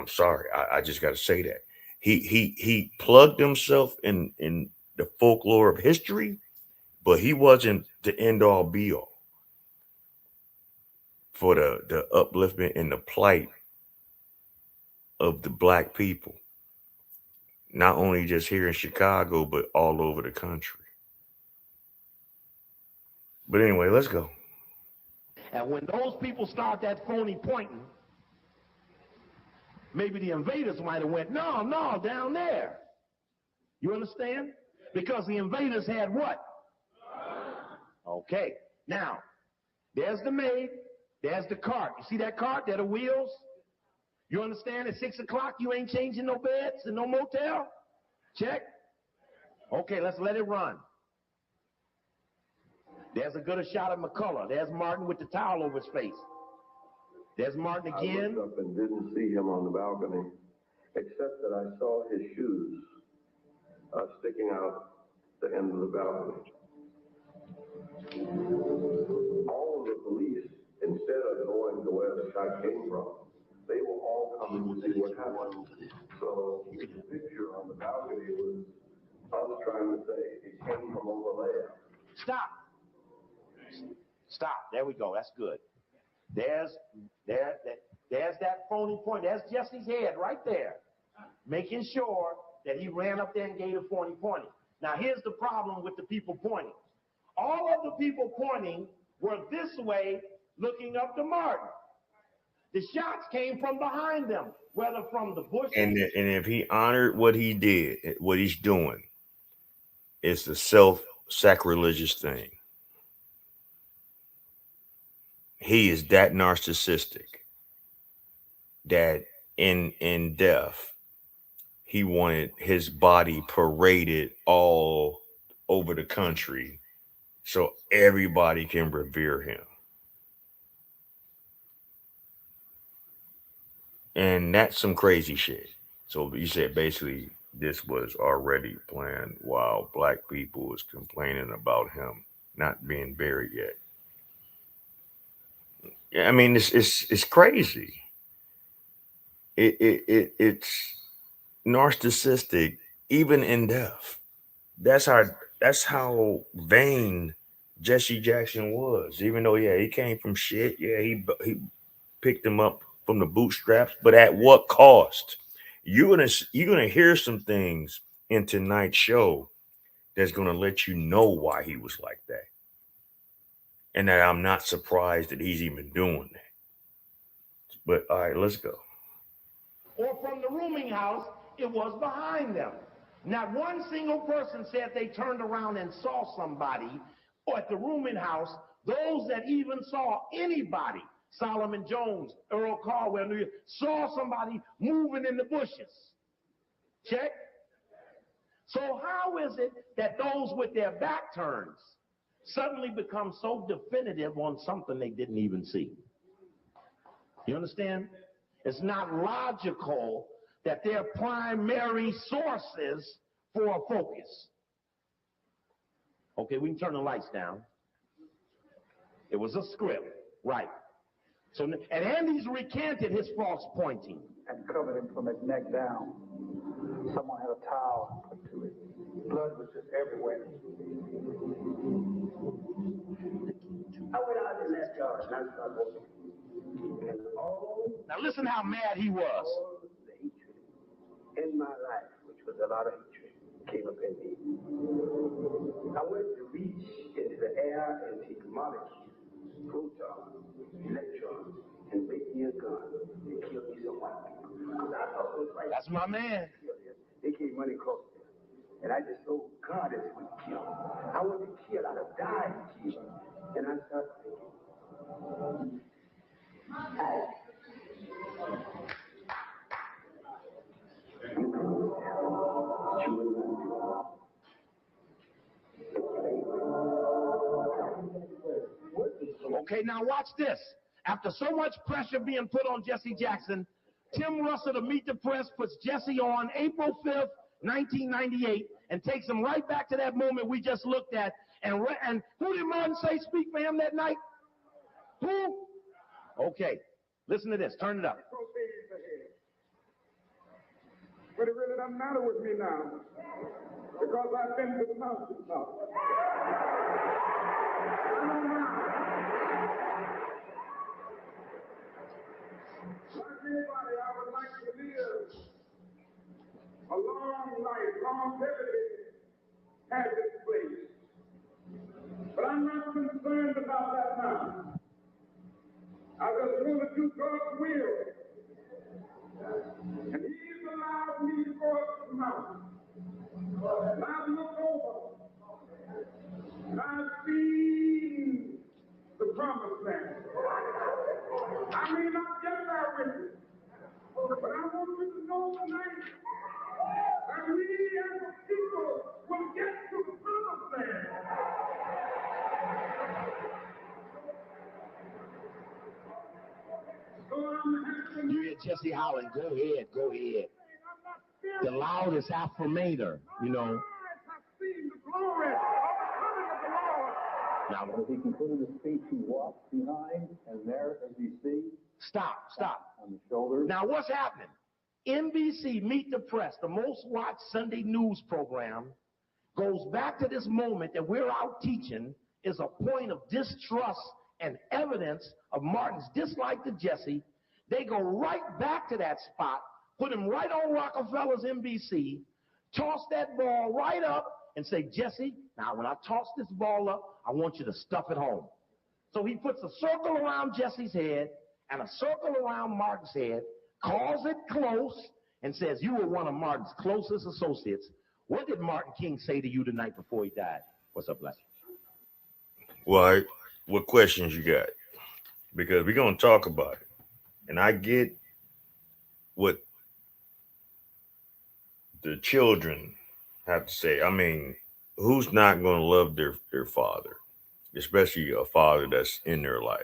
sorry. I just got to say that he plugged himself in the folklore of history, but he wasn't the end all be all for the upliftment and the plight of the black people, not only just here in Chicago, but all over the country. But anyway, let's go. And when those people start that phony pointing, maybe the invaders might have went, no, no, down there. You understand? Because the invaders had what? Okay. Now, there's the maid. There's the cart. You see that cart? There are the wheels. You understand? At 6 o'clock, you ain't changing no beds and no motel? Check. Okay, let's let it run. There's a good shot of McCullough. There's Martin with the towel over his face. There's Martin again. I looked up and didn't see him on the balcony, except that I saw his shoes sticking out the end of the balcony. All of the police, instead of going to where the shot came from, they were all coming to see what happened. So the picture on the balcony was, I was trying to say, it came from over there. Stop. Stop. There we go. That's good. There's that phony point. There's Jesse's head right there, making sure that he ran up there and gave a phony pointing. Now, here's the problem with the people pointing. All of the people pointing were this way, looking up to Martin. The shots came from behind them, whether from the bushes. And if he honored what he did, what he's doing, it's a self-sacrilegious thing. He is that narcissistic that in death, he wanted his body paraded all over the country so everybody can revere him. And that's some crazy shit. So you said basically this was already planned while black people was complaining about him not being buried yet. Yeah, I mean it's crazy. It's narcissistic even in death. That's how vain Jesse Jackson was. Even though yeah he came from shit. Yeah he picked him up from the bootstraps, but at what cost? You're gonna hear some things in tonight's show that's gonna let you know why he was like that, and that I'm not surprised that he's even doing that. But all right, let's go. Or from the rooming house, it was behind them. Not one single person said they turned around and saw somebody, or at the rooming house, those that even saw anybody, Solomon Jones, Earl Caldwell, New York, saw somebody moving in the bushes. Check. So how is it that those with their back turns suddenly become so definitive on something they didn't even see? You understand? It's not logical that they're primary sources for a focus. Okay, we can turn the lights down. It was a script, right? So, and Andy's recanted his false pointing. And covered him from his neck down. Someone had a towel put to it. Blood was just everywhere. I went out in that yard and I started looking. And now listen how mad he was. all the hatred in my life, which was a lot of hatred, came up at me. I wanted to reach into the air and take molecules, protons, electrons, and make me a gun and kill me some white people. I thought it was right. That's my man. They came running close to me. And I just told God is what killed. I want to kill. I'd have died to kill. And I started thinking, Okay, now watch this. After so much pressure being put on Jesse Jackson, Tim Russell of Meet the Press puts Jesse on April 5th, 1998, and takes him right back to that moment we just looked at. And who did Martin say speak for him that night? Who? Okay, listen to this. Turn it up. But it really doesn't matter with me now, because I've been to the mountaintop. Like anybody, I would like to live a long life. Longevity has its place. But I'm not concerned about that now. I just want to do God's will. And He's allowed me to go up the mountain. And I've looked over. And I've seen the promised land. I may not get there with you, but I want you to know tonight that we as a people will get to the promised land. So I'm asking You hear Jesse hollering, go ahead, go ahead. The loudest affirmator, you know. I've seen the glory of the coming of the Lord. Now, As he concluded his speech, he walked behind, and there, as you see, stop. on the shoulders. Now, what's happening? NBC Meet the Press, the most watched Sunday news program, goes back to this moment that we're out teaching is a point of distrust and evidence of Martin's dislike to Jesse. They go right back to that spot, put him right on Rockefeller's NBC, toss that ball right up, and say, Jesse, now when I toss this ball up, I want you to stuff it home. So he puts a circle around Jesse's head and a circle around Martin's head, calls it close, and says, you were one of Martin's closest associates. What did Martin King say to you the night before he died? What's up, Black? Well, what questions you got? Because we're going to talk about it. And I get what the children have to say. I mean, who's not going to love their father, especially a father that's in their life?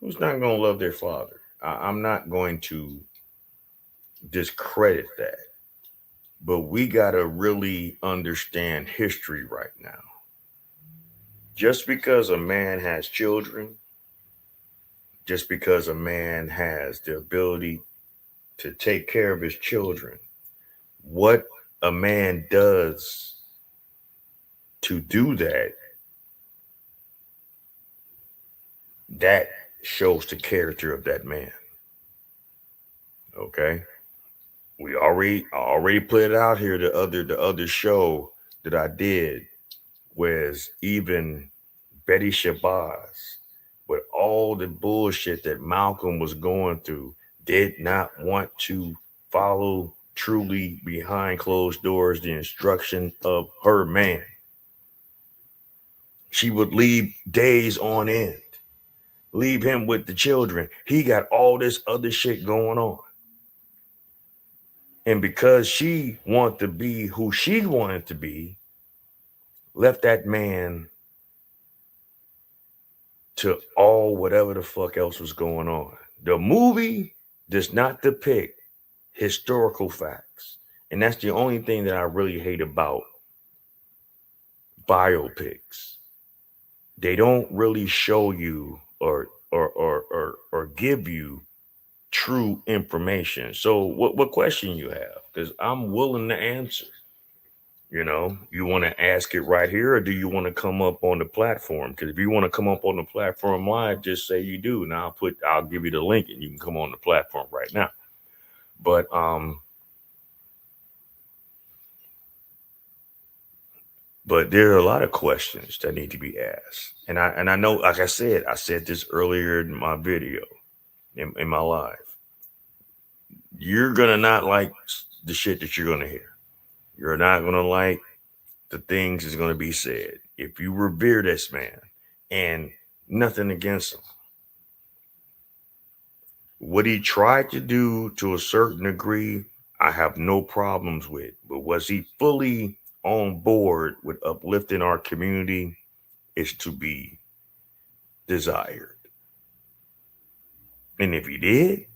Who's not going to love their father? I'm not going to discredit that. But we got to really understand history right now. Just because a man has children, just because a man has the ability to take care of his children, what a man does to do that, that shows the character of that man. Okay? I already put it out here. The other show that I did was even Betty Shabazz, with all the bullshit that Malcolm was going through, did not want to follow truly behind closed doors the instruction of her man. She would leave days on end, leave him with the children. He got all this other shit going on. And because she wanted to be who she wanted to be, left that man to all whatever the fuck else was going on. The movie does not depict historical facts. And that's the only thing that I really hate about biopics. They don't really show you or give you true information. So what question you have? Because I'm willing to answer. You know, you want to ask it right here, or do you want to come up on the platform? Because if you want to come up on the platform live, just say you do. Now I'll give you the link and you can come on the platform right now. But But there are a lot of questions that need to be asked. And I know, like I said this earlier in my video, in my live. You're gonna not like the shit that you're gonna hear. You're not gonna like the things that's gonna be said. If you revere this man, and nothing against him, what he tried to do to a certain degree, I have no problems with. But was he fully on board with uplifting our community? Is to be desired. And if he did,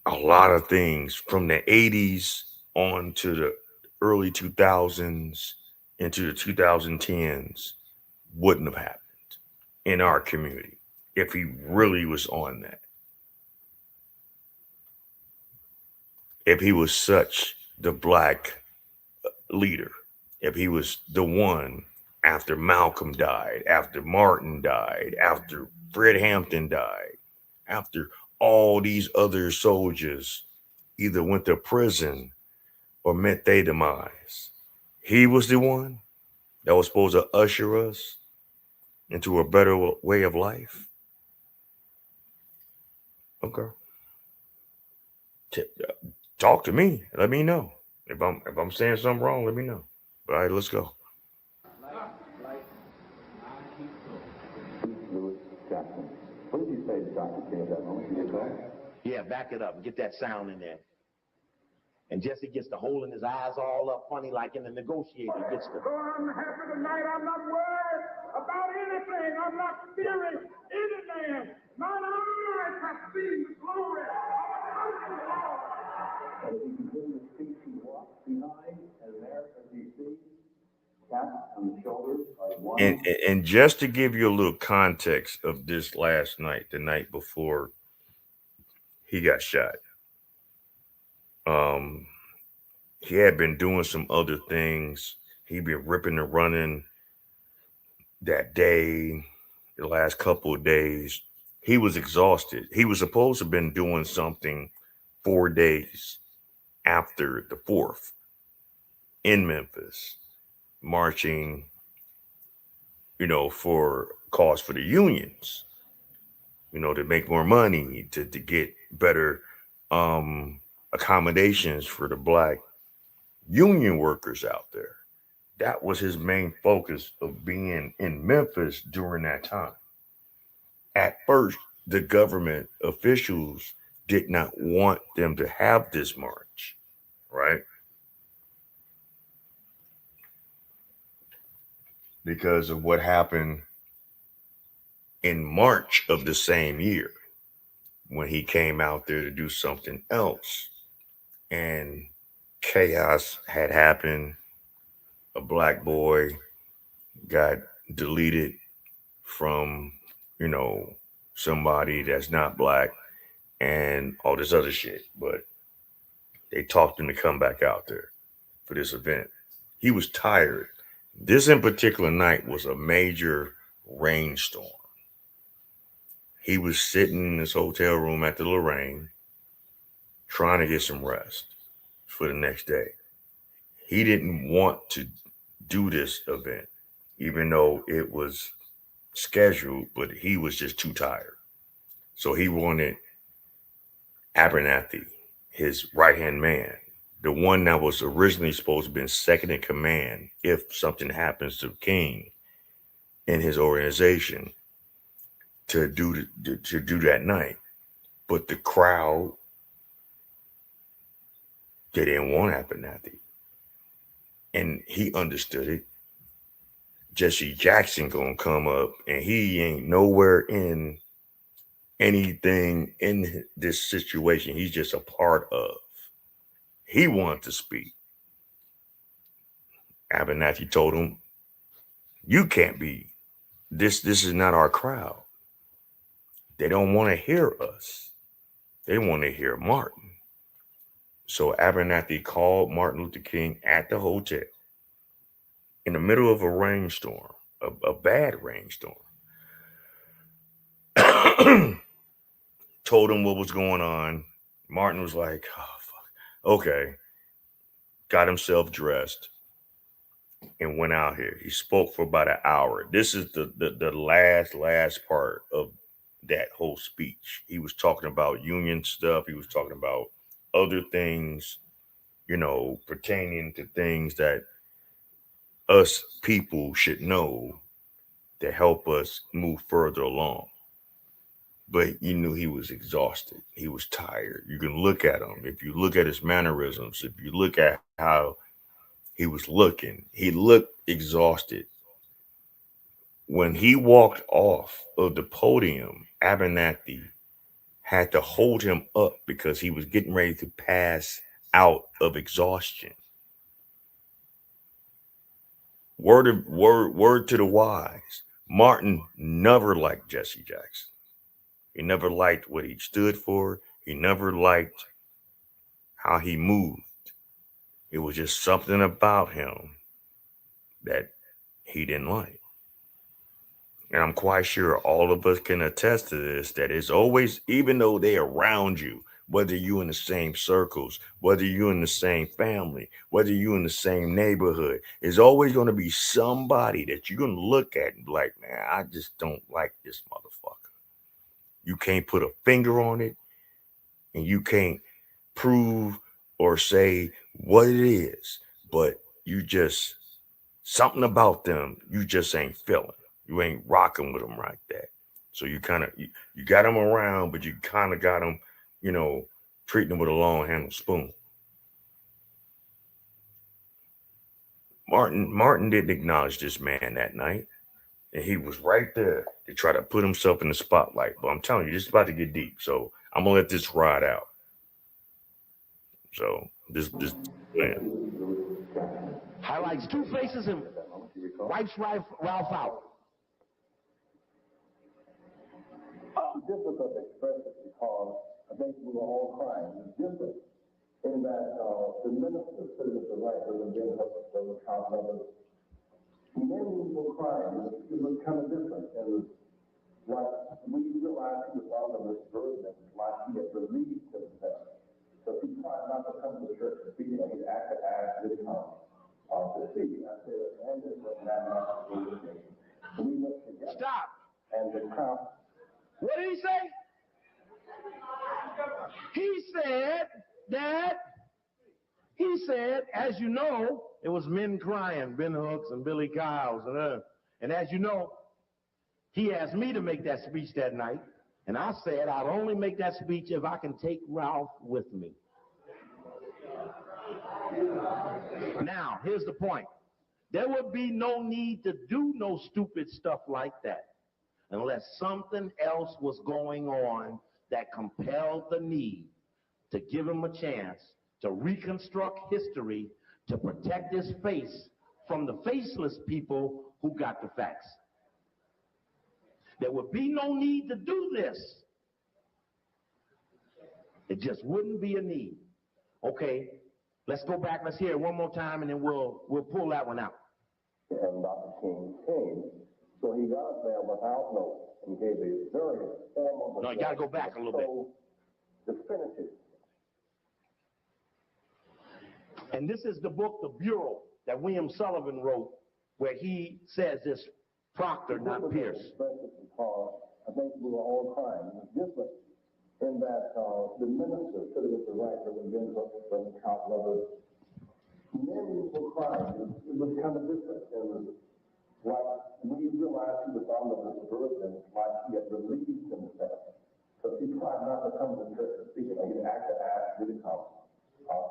a lot of things from the 80s on to the early 2000s into the 2010s wouldn't have happened in our community if he really was on that. If he was such the black leader, if he was the one after Malcolm died, after Martin died, after Fred Hampton died, after all these other soldiers either went to prison or met their demise. He was the one that was supposed to usher us into a better way of life. Okay. Talk to me. Let me know. If I'm saying something wrong, let me know. All right, let's go. Lewis Jackson. What did you say to Dr. King at that moment? Did you go? Yeah, back it up and get that sound in there. And Jesse gets to holding his eyes all up funny like in the negotiator. Gets to. I'm happy tonight. I'm not worried about anything. I'm not fearing any man. Mine eyes have seen the glory of the Lord. And as he continued to speak, he walked behind, and there, as we see, tapped on the shoulders by one. And just to give you a little context of this last night, the night before he got shot, he had been doing some other things. He'd been ripping and running that day, the last couple of days. He was exhausted. He was supposed to have been doing something 4 days after the 4th in Memphis, marching, for cause for the unions, to make more money, to get better accommodations for the black union workers out there. That was his main focus of being in Memphis during that time. At first, the government officials did not want them to have this march, right? Because of what happened in March of the same year when he came out there to do something else. And chaos had happened. A black boy got deleted from, somebody that's not black and all this other shit. But they talked him to come back out there for this event. He was tired. This in particular night was a major rainstorm. He was sitting in his hotel room at the Lorraine trying to get some rest for the next day. He didn't want to do this event, even though it was scheduled, but he was just too tired. So he wanted Abernathy, his right-hand man, the one that was originally supposed to have been second in command if something happens to King in his organization, to do that night. But the crowd, they didn't want Abernathy. And he understood it. Jesse Jackson gonna come up and he ain't nowhere in anything in this situation. He's just a part of. He wanted to speak. Abernathy told him, "You can't be. This is not our crowd. They don't want to hear us. They want to hear Martin." So Abernathy called Martin Luther King at the hotel in the middle of a rainstorm, a bad rainstorm. Told him what was going on. Martin was like, "Oh, fuck. Okay." Got himself dressed. and went out here. He spoke for about an hour. This is the last part of that whole speech. He was talking about union stuff. He was talking about other things, pertaining to things that us people should know to help us move further along. But you knew he was exhausted. He was tired. You can look at him. If you look at his mannerisms, if you look at how he was looking, he looked exhausted. When he walked off of the podium, Abernathy had to hold him up because he was getting ready to pass out of exhaustion. Word to the wise. Martin never liked Jesse Jackson. He never liked what he stood for. He never liked how he moved. It was just something about him that he didn't like. And I'm quite sure all of us can attest to this, that it's always, even though they're around you, whether you're in the same circles, whether you're in the same family, whether you're in the same neighborhood, there's always going to be somebody that you're going to look at and be like, man, I just don't like this motherfucker. You can't put a finger on it, and you can't prove or say what it is, but you just, something about them, you just ain't feeling. You ain't rocking with them like that. So you kind of, you got them around, but you kind of got them, treating them with a long handled spoon. Martin didn't acknowledge this man that night. And he was right there to try to put himself in the spotlight. But I'm telling you, this is about to get deep. So I'm gonna let this ride out. So this man. Highlights two faces and wipes Ralph out. Difficult to express it because I think we were all crying. It's different in that the minister sitting at the right was again the count others. Many people crying. It was kind of different. It was like we realized he was under this burden, like he had released himself. So he tried not to come to church to speak, and he acted as did come to speak. I said, and this was not so we went together. Stop. And the crowd. What did he say? He said, as you know, it was men crying, Ben Hooks and Billy Kyles and as you know, he asked me to make that speech that night, and I said I'd only make that speech if I can take Ralph with me. Now, here's the point. There would be no need to do no stupid stuff like that unless something else was going on that compelled the need to give him a chance to reconstruct history, to protect his face from the faceless people who got the facts. There would be no need to do this. It just wouldn't be a need. Okay, let's go back, let's hear it one more time, and then we'll pull that one out. And Dr. King came. So he got there without notes and gave a very formal. No, you got to go back a little bit. Definitive. And this is the book, The Bureau, that William Sullivan wrote, where he says this Proctor, not Pierce. I think we were all crying. It was different in that the minister sitting at the right, Reverend James Upton, Count Lovers, many were crying. It was kind of different. It was like we realized he was under this burden, like he had released himself. So he tried not to come to church to speak, and he acted as really come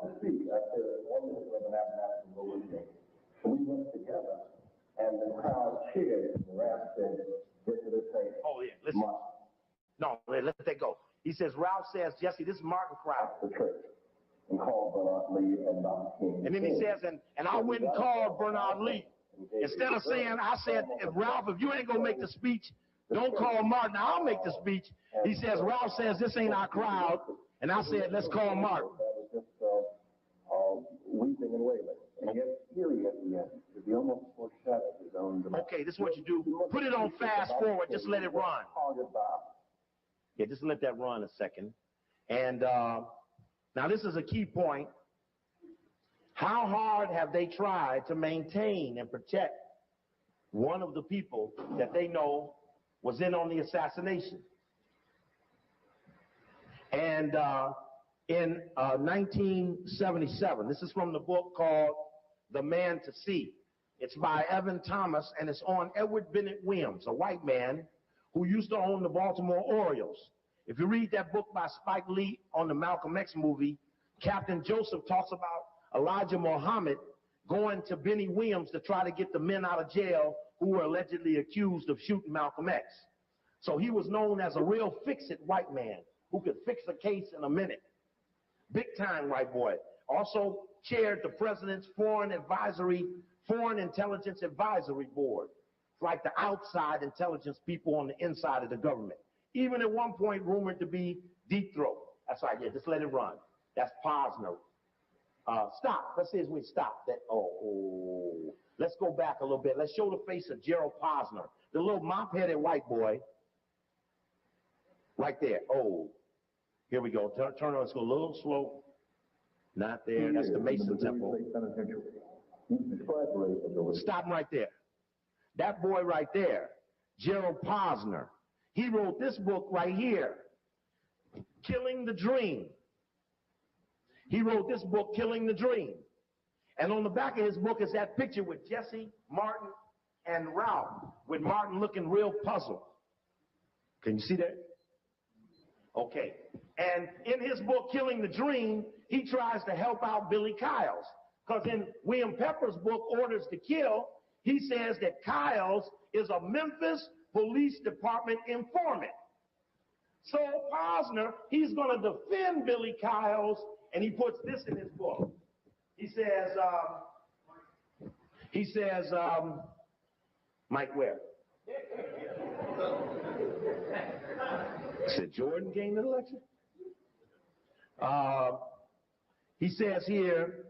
to speak. I said, one minute of an Abernathy go with me. So we went together, and the crowd cheered, and Ralph said, get to this thing. Oh, yeah, listen. No, let that go. He says, Ralph says, Jesse, this is Martin Crowd. The church. And called Bernard Lee and Dr. King. And then he says, and I went and called Bernard Lee. Instead of saying, I said, Ralph, if you ain't going to make the speech, don't call Martin, I'll make the speech. He says, Ralph says, this ain't our crowd. And I said, let's call Martin. That was just weeping and wailing. And yet, eerie at the end, because he almost foreshadowed his own demise. Okay, this is what you do. Put it on fast forward. Just let it run. Yeah, just let that run a second. And now this is a key point. How hard have they tried to maintain and protect one of the people that they know was in on the assassination? And in 1977, this is from the book called The Man to See. It's by Evan Thomas, and it's on Edward Bennett Williams, a white man who used to own the Baltimore Orioles. If you read that book by Spike Lee on the Malcolm X movie, Captain Joseph talks about Elijah Muhammad going to Benny Williams to try to get the men out of jail who were allegedly accused of shooting Malcolm X. So he was known as a real fix-it white man who could fix a case in a minute. Big time white boy. Also chaired the president's Foreign Intelligence Advisory Board. It's like the outside intelligence people on the inside of the government. Even at one point rumored to be Deep Throat. That's right, yeah, just let it run. That's Posner. Stop. Let's see as we stop. Let's go back a little bit. Let's show the face of Gerald Posner, the little mop-headed white boy. Right there. Oh, here we go. Turn on. Let's go a little slow. Not there. That's the Mason Temple. Stop right there. That boy right there, Gerald Posner. He wrote this book right here, Killing the Dream. He wrote this book, Killing the Dream. And on the back of his book is that picture with Jesse, Martin, and Ralph, with Martin looking real puzzled. Can you see that? Okay. And in his book, Killing the Dream, he tries to help out Billy Kiled. Because in William Pepper's book, Orders to Kill, he says that Kiled is a Memphis Police Department informant. So Posner, he's going to defend Billy Kiled, and he puts this in his book. He says, Mike Ware. Said Jordan gained the election? He says here,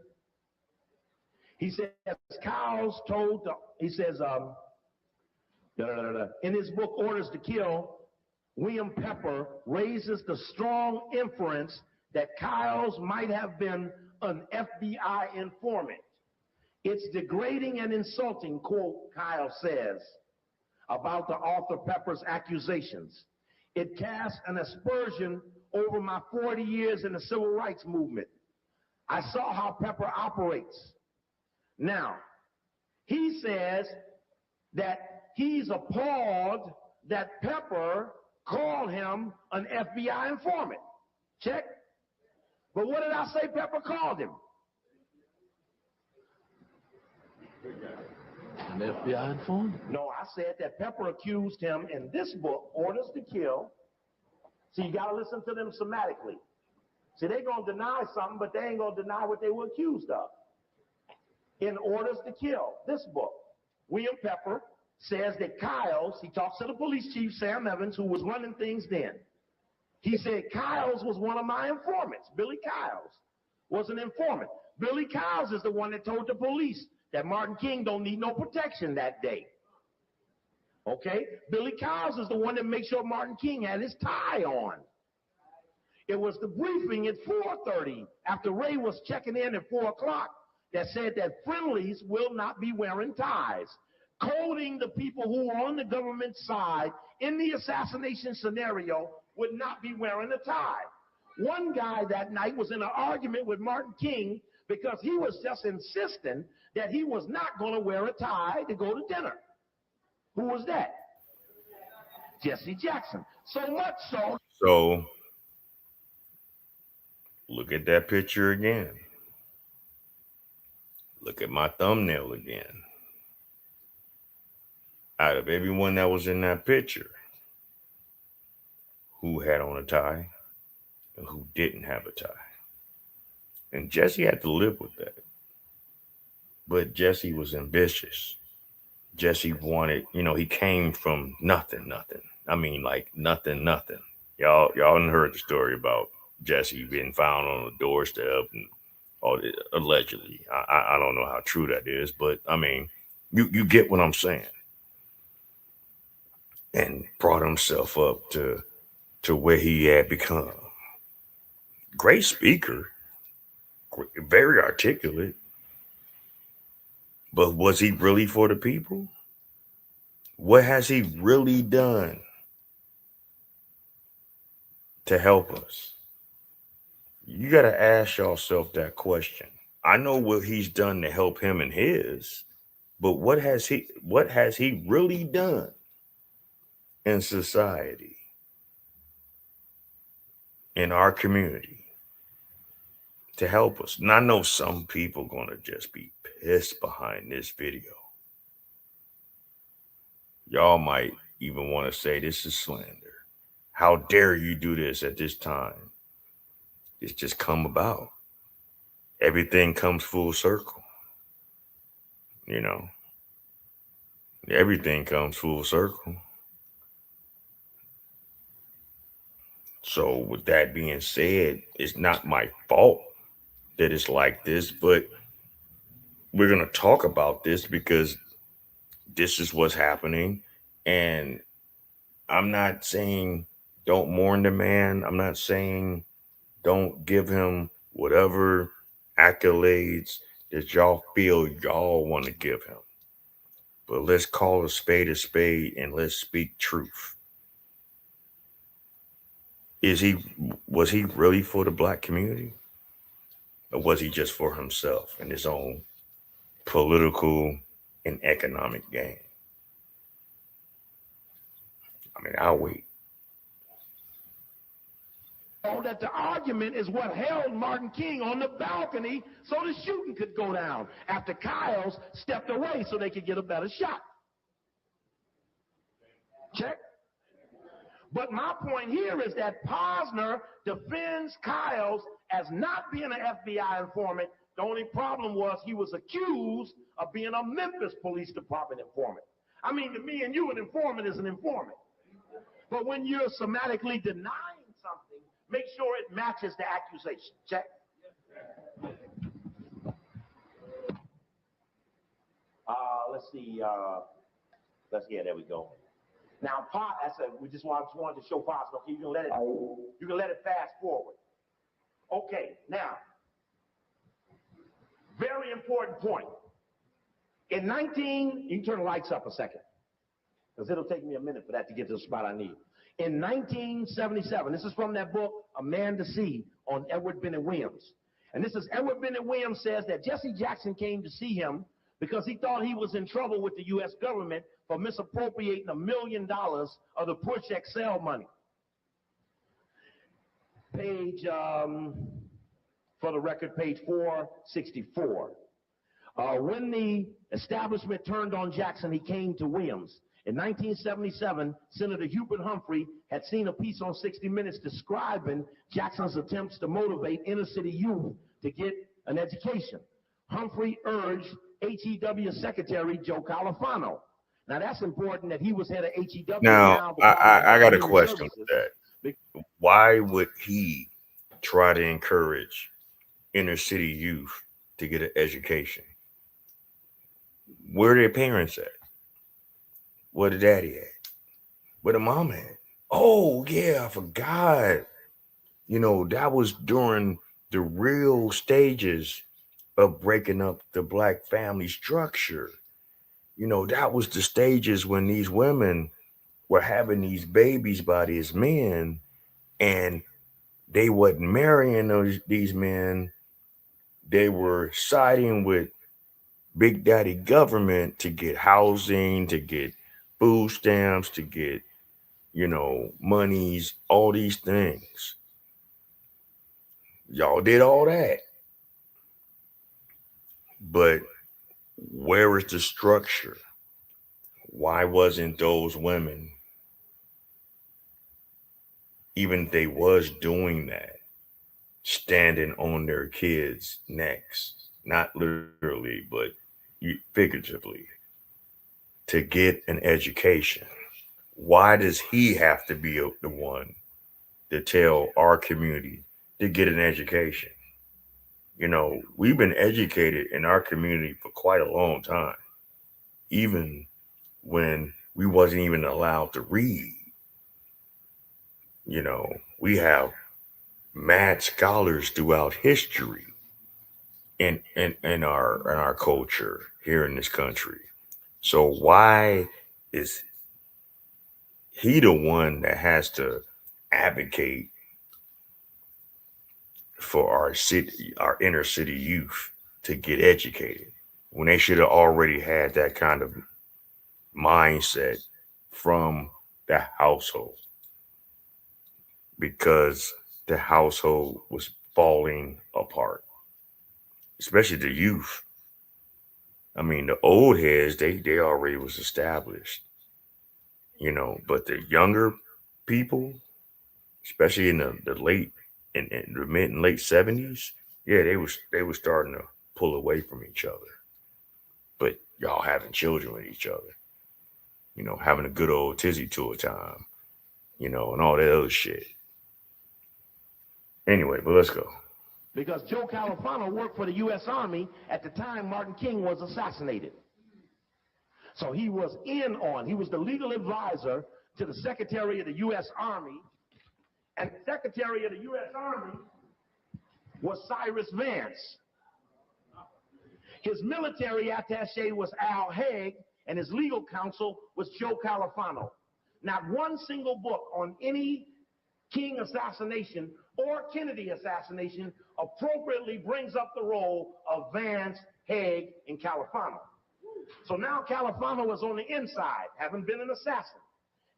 Kiled told, in his book, Orders to Kill, William Pepper raises the strong inference that Kiled might have been an FBI informant. It's degrading and insulting, quote, Kiled says, about the author Pepper's accusations. It casts an aspersion over my 40 years in the civil rights movement. I saw how Pepper operates. Now, he says that he's appalled that Pepper called him an FBI informant. Check. But what did I say Pepper called him? An FBI informant? No, I said that Pepper accused him in this book, Orders to Kill. See, you got to listen to them somatically. See, they're going to deny something, but they ain't going to deny what they were accused of. In Orders to Kill, this book, William Pepper says that Kiled, he talks to the police chief, Sam Evans, who was running things then. He said, Kiled was one of my informants. Billy Kiled was an informant. Billy Kiled is the one that told the police that Martin King don't need no protection that day. Okay? Billy Kiled is the one that made sure Martin King had his tie on. It was the briefing at 4:30 after Ray was checking in at 4 o'clock that said that friendlies will not be wearing ties, coding the people who are on the government side in the assassination scenario would not be wearing a tie. One guy that night was in an argument with Martin King because he was just insisting that he was not going to wear a tie to go to dinner. Who was that? Jesse Jackson. So much so. So look at that picture again. Look at my thumbnail again. Out of everyone that was in that picture, who had on a tie and who didn't have a tie? And Jesse had to live with that. But Jesse was ambitious. Jesse wanted, he came from nothing. I mean, like nothing. Y'all done heard the story about Jesse being found on the doorstep and all this, allegedly. I don't know how true that is, but I mean, you get what I'm saying. And brought himself up to where he had become. Great speaker, very articulate, But was he really for the people? What has he really done to help us? You got to ask yourself that question. I know what he's done to help him and his, but what has he really done in society, in our community to help us? And I know some people gonna just be pissed behind this video. Y'all might even want to say this is slander. How dare you do this at this time? It's just come about. Everything comes full circle. You know, everything comes full circle. So, with that being said, it's not my fault that it's like this, but we're going to talk about this because this is what's happening. And I'm not saying don't mourn the man. I'm not saying don't give him whatever accolades that y'all feel y'all want to give him. But let's call a spade and let's speak truth. Was he really for the black community? Or was he just for himself and his own political and economic gain? I mean, I'll wait. That the argument is what held Martin King on the balcony so the shooting could go down after Kyles stepped away so they could get a better shot. Check. But my point here is that Posner defends Kyles as not being an FBI informant. The only problem was he was accused of being a Memphis Police Department informant. I mean, to me and you, an informant is an informant. But when you're somatically denying something, make sure it matches the accusation. Check. Let's see. Yeah, there we go. Now, I said we just wanted to show Posner. Okay, you can let it fast forward. Okay, now, very important point. You can turn the lights up a second, because it'll take me a minute for that to get to the spot I need. In 1977, this is from that book, A Man to See, on Edward Bennett Williams. And this is Edward Bennett Williams says that Jesse Jackson came to see him because he thought he was in trouble with the U.S. government for misappropriating $1 million of the Push XL money. Page, for the record, page 464. When the establishment turned on Jackson, he came to Williams. In 1977, Senator Hubert Humphrey had seen a piece on 60 Minutes describing Jackson's attempts to motivate inner city youth to get an education. Humphrey urged HEW Secretary Joe Califano. Now that's important that he was head of HEW. Now, I got a question with that. Why would he try to encourage inner city youth to get an education? Where are their parents at? Where the daddy at? Where the mom at? Oh, yeah, I forgot. You know, that was during the real stages of breaking up the black family structure. You know, that was the stages when these women were having these babies by these men, and they wasn't marrying these men. They were siding with Big Daddy government to get housing, to get food stamps, to get, monies, all these things. Y'all did all that. But where is the structure? Why wasn't those women, even if they was doing that, standing on their kids' necks, not literally, but figuratively, to get an education? Why does he have to be the one to tell our community to get an education? You know, we've been educated in our community for quite a long time, even when we wasn't even allowed to read. You know, we have mad scholars throughout history in our culture here in this country. So why is he the one that has to advocate for our inner city youth to get educated when they should have already had that kind of mindset from the household, because the household was falling apart, especially the youth. I mean, the old heads, they already was established, but the younger people, especially in the late in the mid and late 70s, yeah, they was starting to pull away from each other. But y'all having children with each other, having a good old tizzy tour time, and all that other shit. Anyway, but let's go. Because Joe Califano worked for the U.S. Army at the time Martin King was assassinated. So he was he was the legal advisor to the Secretary of the U.S. Army, and the Secretary of the U.S. Army was Cyrus Vance. His military attaché was Al Haig, and his legal counsel was Joe Califano. Not one single book on any King assassination or Kennedy assassination appropriately brings up the role of Vance, Haig, and Califano. So now Califano is on the inside, having been an assassin.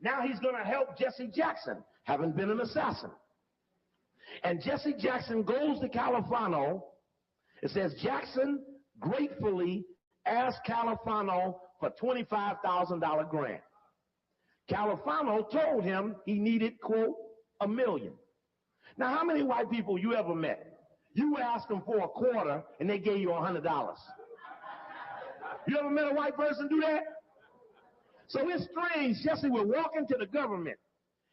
Now he's going to help Jesse Jackson, having been an assassin. And Jesse Jackson goes to Califano. It says Jackson gratefully asked Califano for $25,000 grant. Califano told him he needed, quote, $1 million. Now, how many white people you ever met? You asked them for a quarter and they gave you $100. You ever met a white person do that? So it's strange. Jesse would walk into the government,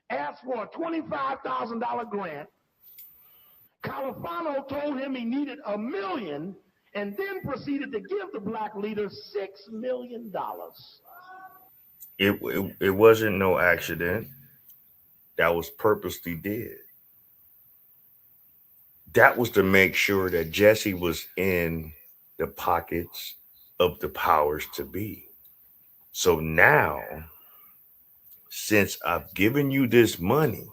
ask for a $25,000 grant. Califano told him he needed $1 million, and then proceeded to give the black leader $6 million. It wasn't no accident. That was purposely did. That was to make sure that Jesse was in the pockets of the powers to be. So now, since I've given you this money,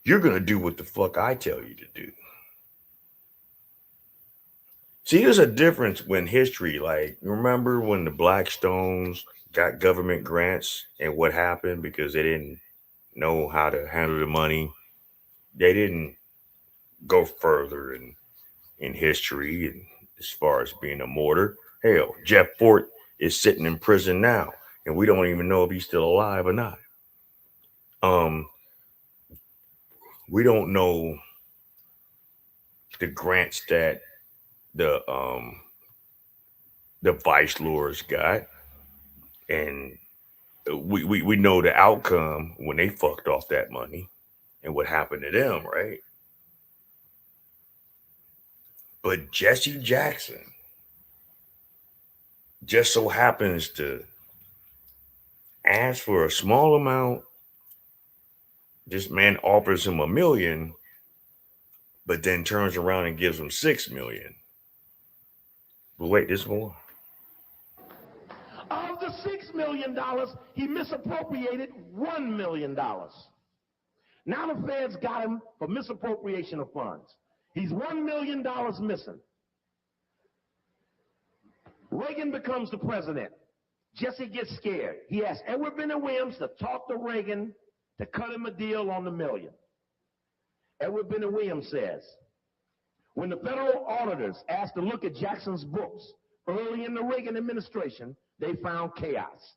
you're going to do what the fuck I tell you to do. See, there's a difference when history, like, remember when the Blackstones got government grants and what happened because they didn't know how to handle the money? They didn't go further in history and as far as being a martyr. Hell, Jeff Fort is sitting in prison now, and we don't even know if he's still alive or not. We don't know the grants that the vice lords got, and we know the outcome when they fucked off that money and what happened to them, right? But Jesse Jackson just so happens to ask for a small amount. This man offers him $1 million, but then turns around and gives him $6 million. But wait, there's more. Of the $6 million, he misappropriated $1 million. Now the feds got him for misappropriation of funds. He's $1 million missing. Reagan becomes the president. Jesse gets scared. He asks Edward Bennett Williams to talk to Reagan to cut him a deal on the $1 million. Edward Bennett Williams says, when the federal auditors asked to look at Jackson's books early in the Reagan administration, they found chaos.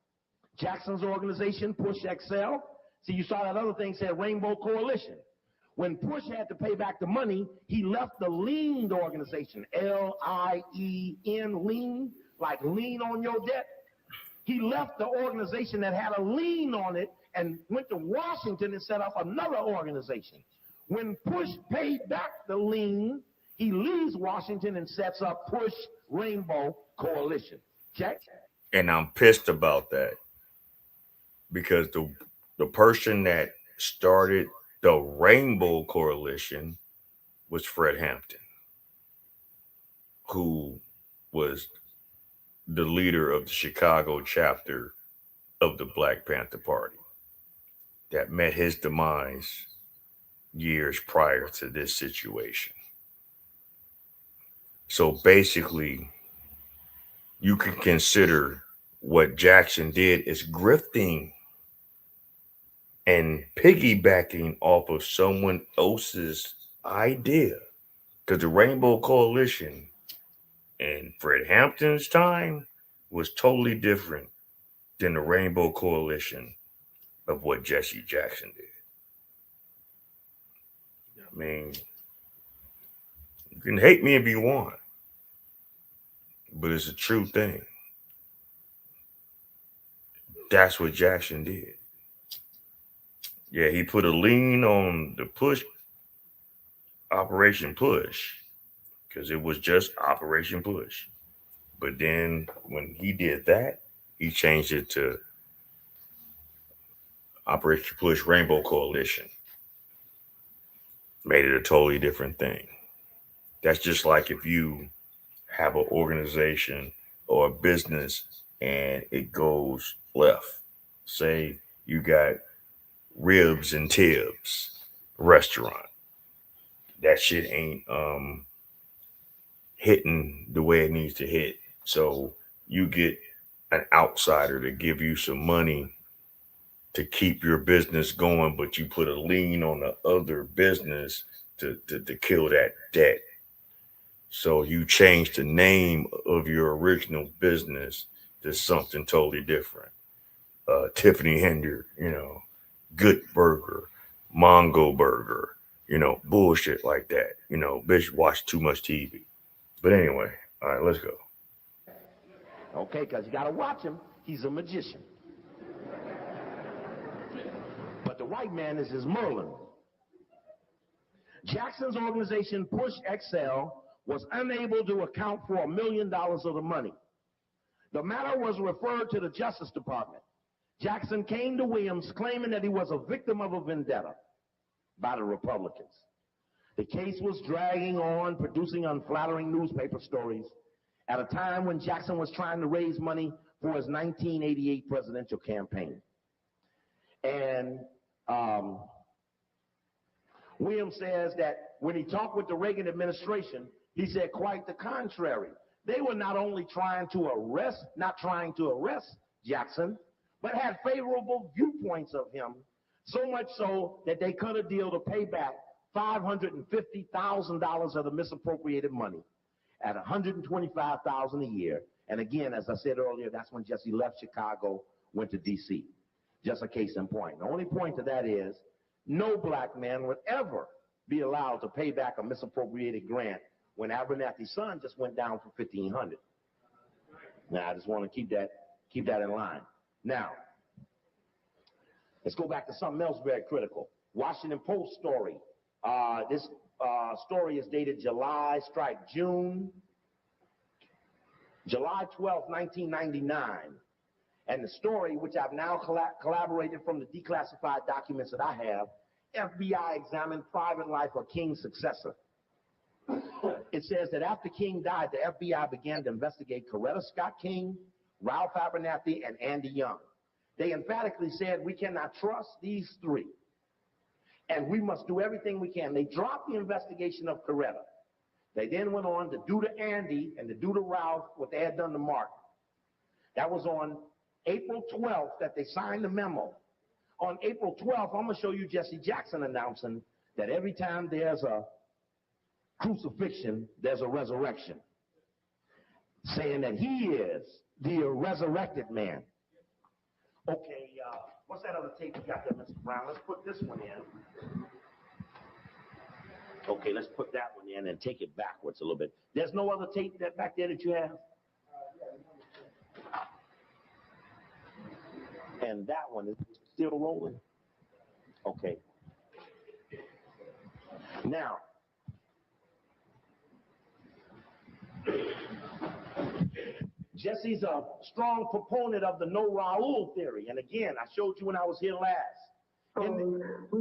Jackson's organization, Push XL, see, you saw that other thing said Rainbow Coalition. When Push had to pay back the money, he left the leaned organization, L-I-E-N, lean, like lean on your debt. He left the organization that had a lien on it and went to Washington and set up another organization. When Push paid back the lien, he leaves Washington and sets up Push Rainbow Coalition. Check. And I'm pissed about that because the person that started the Rainbow Coalition was Fred Hampton. who was the leader of the Chicago chapter of the Black Panther Party that met his demise years prior to this situation. So basically, you can consider what Jackson did is grifting and piggybacking off of someone else's idea. Because the Rainbow Coalition in Fred Hampton's time was totally different than the Rainbow Coalition of what Jesse Jackson did. I mean, you can hate me if you want, but it's a true thing. That's what Jackson did. Yeah, he put a lien on the push, Operation Push, because it was just Operation Push. But then when he did that, he changed it to Operation Push Rainbow Coalition. Made it a totally different thing. That's just like if you have an organization or a business and it goes left. Say you got Ribs and Tibbs restaurant. That shit ain't hitting the way it needs to hit. So you get an outsider to give you some money to keep your business going, but you put a lien on the other business to kill that debt. So you change the name of your original business to something totally different. Tiffany Hender, Good Burger, Mongo Burger, bullshit like that. Bitch watch too much TV. But anyway, all right, let's go. Okay, because you got to watch him. He's a magician. But the white man is his Merlin. Jackson's organization, Push XL, was unable to account for $1 million of the money. The matter was referred to the Justice Department. Jackson came to Williams claiming that he was a victim of a vendetta by the Republicans. The case was dragging on, producing unflattering newspaper stories at a time when Jackson was trying to raise money for his 1988 presidential campaign. And Williams says that when he talked with the Reagan administration, he said quite the contrary. They were not only not trying to arrest Jackson, but had favorable viewpoints of him, so much so that they cut a deal to pay back $550,000 of the misappropriated money at $125,000 a year. And again, as I said earlier, that's when Jesse left Chicago, went to D.C. Just a case in point. The only point to that is no black man would ever be allowed to pay back a misappropriated grant when Abernathy's son just went down for $1,500. Now, I just want to keep that in line. Now, let's go back to something else very critical. Washington Post story. This story is dated July 12th, 1999. And the story, which I've now collaborated from the declassified documents that I have, FBI examined private life of King's successor. It says that after King died, the FBI began to investigate Coretta Scott King, Ralph Abernathy, and Andy Young. They emphatically said, we cannot trust these three, and we must do everything we can. They dropped the investigation of Coretta. They then went on to do to Andy and to do to Ralph what they had done to Mark. That was on April 12th that they signed the memo. On April 12th, I'm going to show you Jesse Jackson announcing that every time there's a crucifixion, there's a resurrection, saying that he is the resurrected man. Okay, what's that other tape you got there, Mr. Brown? Let's put this one in. Okay, let's put that one in and take it backwards a little bit. There's no other tape that back there that you have? And that one is still rolling? Okay. Now, Jesse's a strong proponent of the no Raul theory. And again, I showed you when I was here last. We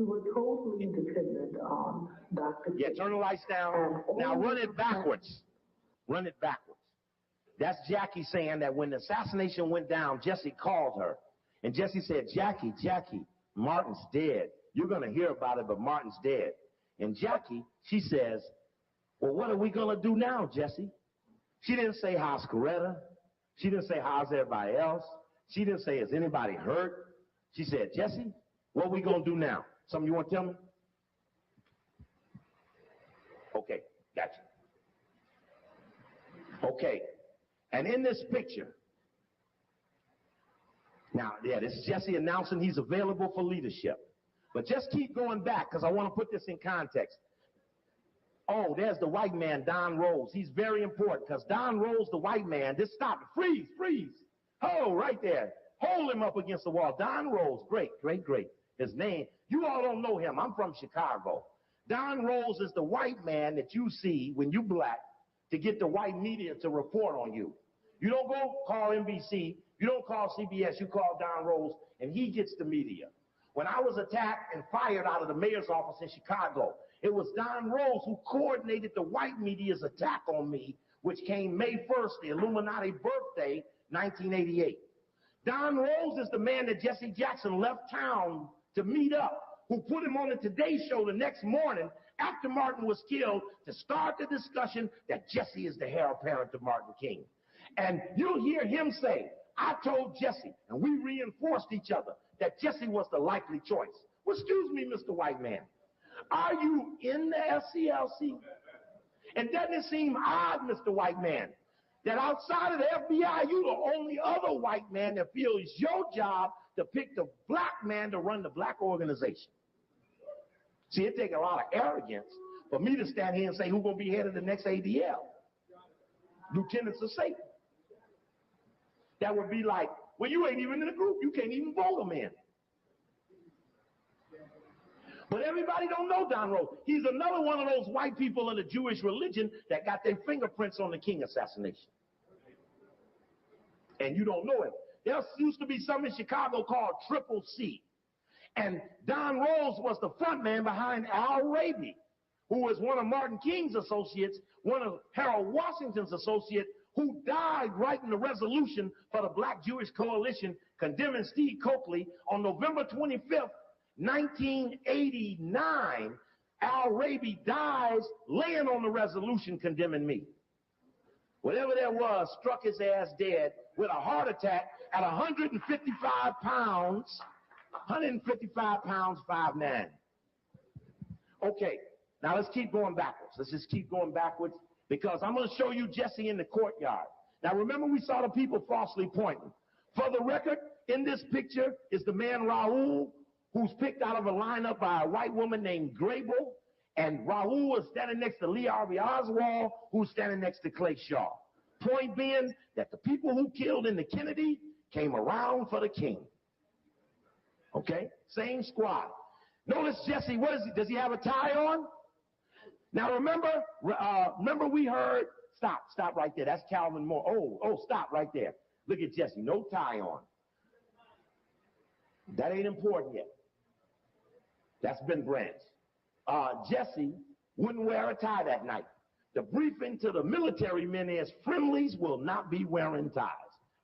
were totally dependent on Dr. Yeah, turn the lights down. Now run it backwards. Run it backwards. That's Jackie saying that when the assassination went down, Jesse called her. And Jesse said, Jackie, Martin's dead. You're going to hear about it, but Martin's dead. And Jackie, she says, well, what are we going to do now, Jesse? She didn't say, how's Coretta? She didn't say, how's everybody else? She didn't say, is anybody hurt? She said, Jesse, what are we going to do now? Something you want to tell me? Okay, gotcha. Okay, and in this picture, now, yeah, this is Jesse announcing he's available for leadership. But just keep going back because I want to put this in context. Oh, there's the white man, Don Rose. He's very important because Don Rose, the white man, just stop it. Freeze. Oh, right there. Hold him up against the wall. Don Rose, great. His name, you all don't know him. I'm from Chicago. Don Rose is the white man that you see when you black to get the white media to report on you. You don't go call NBC. You don't call CBS. You call Don Rose, and he gets the media. When I was attacked and fired out of the mayor's office in Chicago, it was Don Rose who coordinated the white media's attack on me, which came May 1st, the Illuminati birthday, 1988. Don Rose is the man that Jesse Jackson left town to meet up, who put him on the Today Show the next morning after Martin was killed to start the discussion that Jesse is the heir apparent to Martin King. And you'll hear him say, I told Jesse, and we reinforced each other, that Jesse was the likely choice. Well, excuse me, Mr. White Man. Are you in the SCLC? And doesn't it seem odd, Mr. White Man, that outside of the FBI, you're the only other white man that feels it's your job to pick the black man to run the black organization? See, it takes a lot of arrogance for me to stand here and say who's going to be head of the next ADL. Lieutenants of Satan. That would be like, well, you ain't even in the group. You can't even vote them in. But everybody don't know Don Rose. He's another one of those white people in the Jewish religion that got their fingerprints on the King assassination. And you don't know him. There used to be something in Chicago called Triple C. And Don Rose was the front man behind Al Raby, who was one of Martin King's associates, one of Harold Washington's associates, who died writing the resolution for the Black Jewish Coalition condemning Steve Coakley on November 25th, 1989. Al Raby dies laying on the resolution condemning me. Whatever there was struck his ass dead with a heart attack at 155 pounds, 5'9". Okay, now let's keep going backwards. Let's just keep going backwards because I'm going to show you Jesse in the courtyard. Now remember, we saw the people falsely pointing. For the record, in this picture is the man Raul, who's picked out of a lineup by a white woman named Grable, and Raul was standing next to Lee Harvey Oswald, who's standing next to Clay Shaw. Point being that the people who killed in the Kennedy came around for the king. Okay? Same squad. Notice Jesse, what is he? Does he have a tie on? Now remember we heard, stop right there. That's Calvin Moore. Oh, stop right there. Look at Jesse, no tie on. That ain't important yet. That's Ben Branch. Jesse wouldn't wear a tie that night. The briefing to the military men is friendlies will not be wearing ties.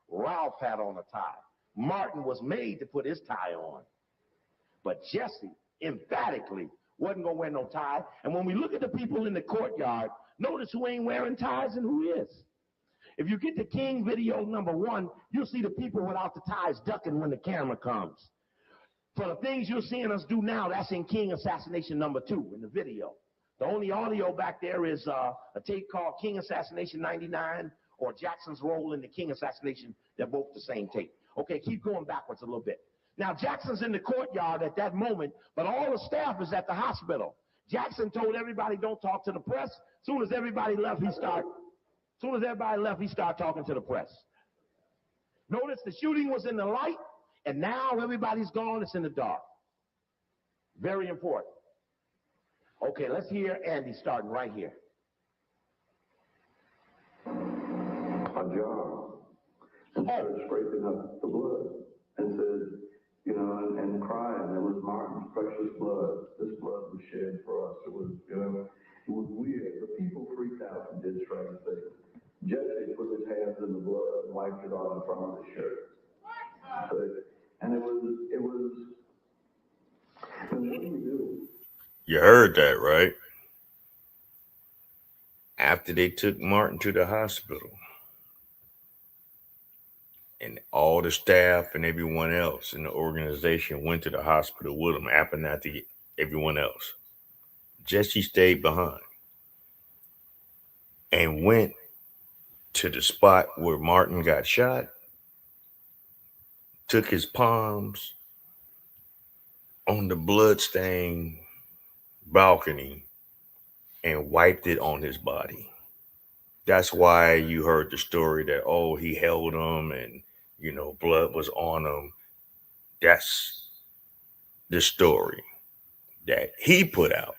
Ralph had on a tie. Martin was made to put his tie on. But Jesse emphatically wasn't going to wear no tie. And when we look at the people in the courtyard, notice who ain't wearing ties and who is. If you get the King video #1, you'll see the people without the ties ducking when the camera comes. For the things you're seeing us do now, that's in King Assassination #2 in the video. The only audio back there is a tape called King Assassination 99 or Jackson's role in the King Assassination. They're both the same tape. Okay, keep going backwards a little bit. Now, Jackson's in the courtyard at that moment, but all the staff is at the hospital. Jackson told everybody don't talk to the press. As soon as everybody left, he started talking to the press. Notice the shooting was in the light, and now everybody's gone. It's in the dark. Very important. Okay, let's hear Andy starting right here. A jar and started scraping up the blood and said, and crying. It was Martin's precious blood. This blood was shed for us. It was, it was weird. The people freaked out and did strange things. wiped it off in front of the shirt. And it was, and what do you do? You heard that, right? After they took Martin to the hospital, and all the staff and everyone else in the organization went to the hospital with him, Abernathy, everyone else. Jesse stayed behind and went to the spot where Martin got shot, took his palms on the bloodstained balcony and wiped it on his body. That's why you heard the story that, oh, he held him and, blood was on him. That's the story that he put out.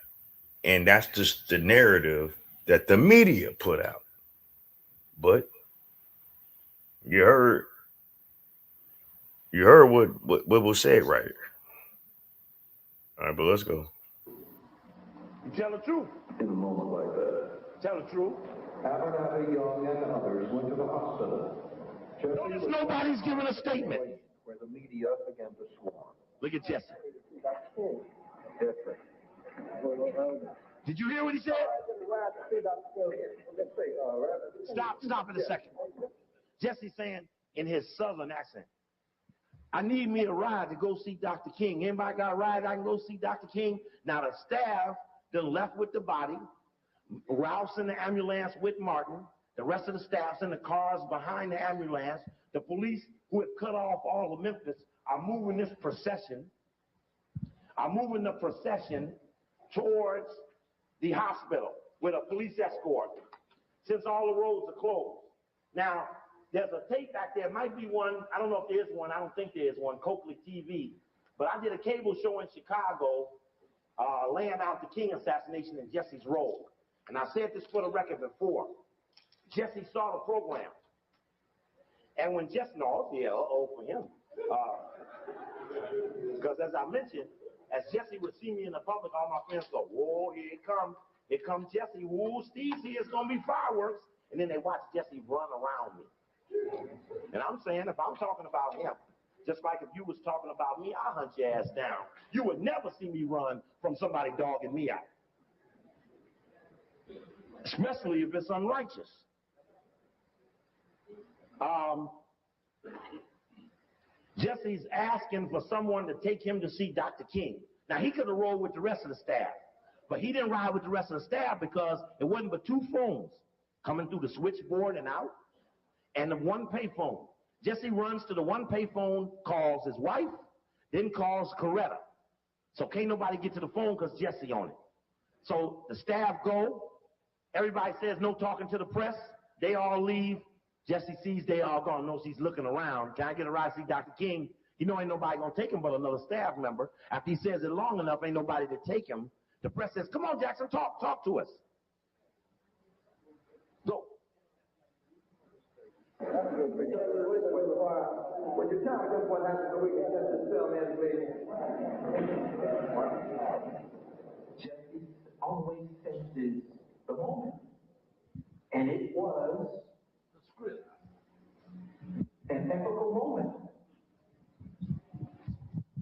And that's just the narrative that the media put out. But you heard what was said right here. All right, but let's go. You tell the truth. In a moment like that, Tell the truth. Abernathy, Young, and others went to the hospital. Notice nobody's giving a statement. Where the media began to swarm. Look at Jesse. Yes, sir. Did you hear what he said? Stop in a second. Jesse saying in his southern accent, I need me a ride to go see Dr. King. Anybody got a ride I can go see Dr. King? Now the staff done left with the body. Ralph's in the ambulance with Martin. The rest of the staff's in the cars behind the ambulance. The police who have cut off all of Memphis are moving this procession. Are moving the procession towards the hospital with a police escort, since all the roads are closed. Now, there's a tape back there. Might be one. I don't know if there's one. I don't think there is one. Coakley TV. But I did a cable show in Chicago laying out the King assassination in Jesse's role. And I said this for the record before. Jesse saw the program. And when Jesse, for him. Because as I mentioned, as Jesse would see me in the public, all my friends go, whoa, here comes Jesse. Whoa, Steve, see, it's going to be fireworks. And then they watch Jesse run around me. And I'm saying, if I'm talking about him, just like if you was talking about me, I'll hunt your ass down. You would never see me run from somebody dogging me out. Especially if it's unrighteous. Jesse's asking for someone to take him to see Dr. King. Now, he could have rolled with the rest of the staff, but he didn't ride with the rest of the staff because it wasn't but two phones coming through the switchboard and out, and the one payphone. Jesse runs to the one payphone, calls his wife, then calls Coretta. So can't nobody get to the phone because Jesse on it. So the staff go. Everybody says no talking to the press. They all leave. Jesse sees they all gone. Knows he's looking around. Can I get a ride to see Dr. King? You know ain't nobody going to take him but another staff member. After he says it long enough, ain't nobody to take him. The press says, come on, Jackson, talk to us. Go. When you tell me just what happened so we can just dispel the information. Jesse always senses the moment. And it was the script. An epical moment.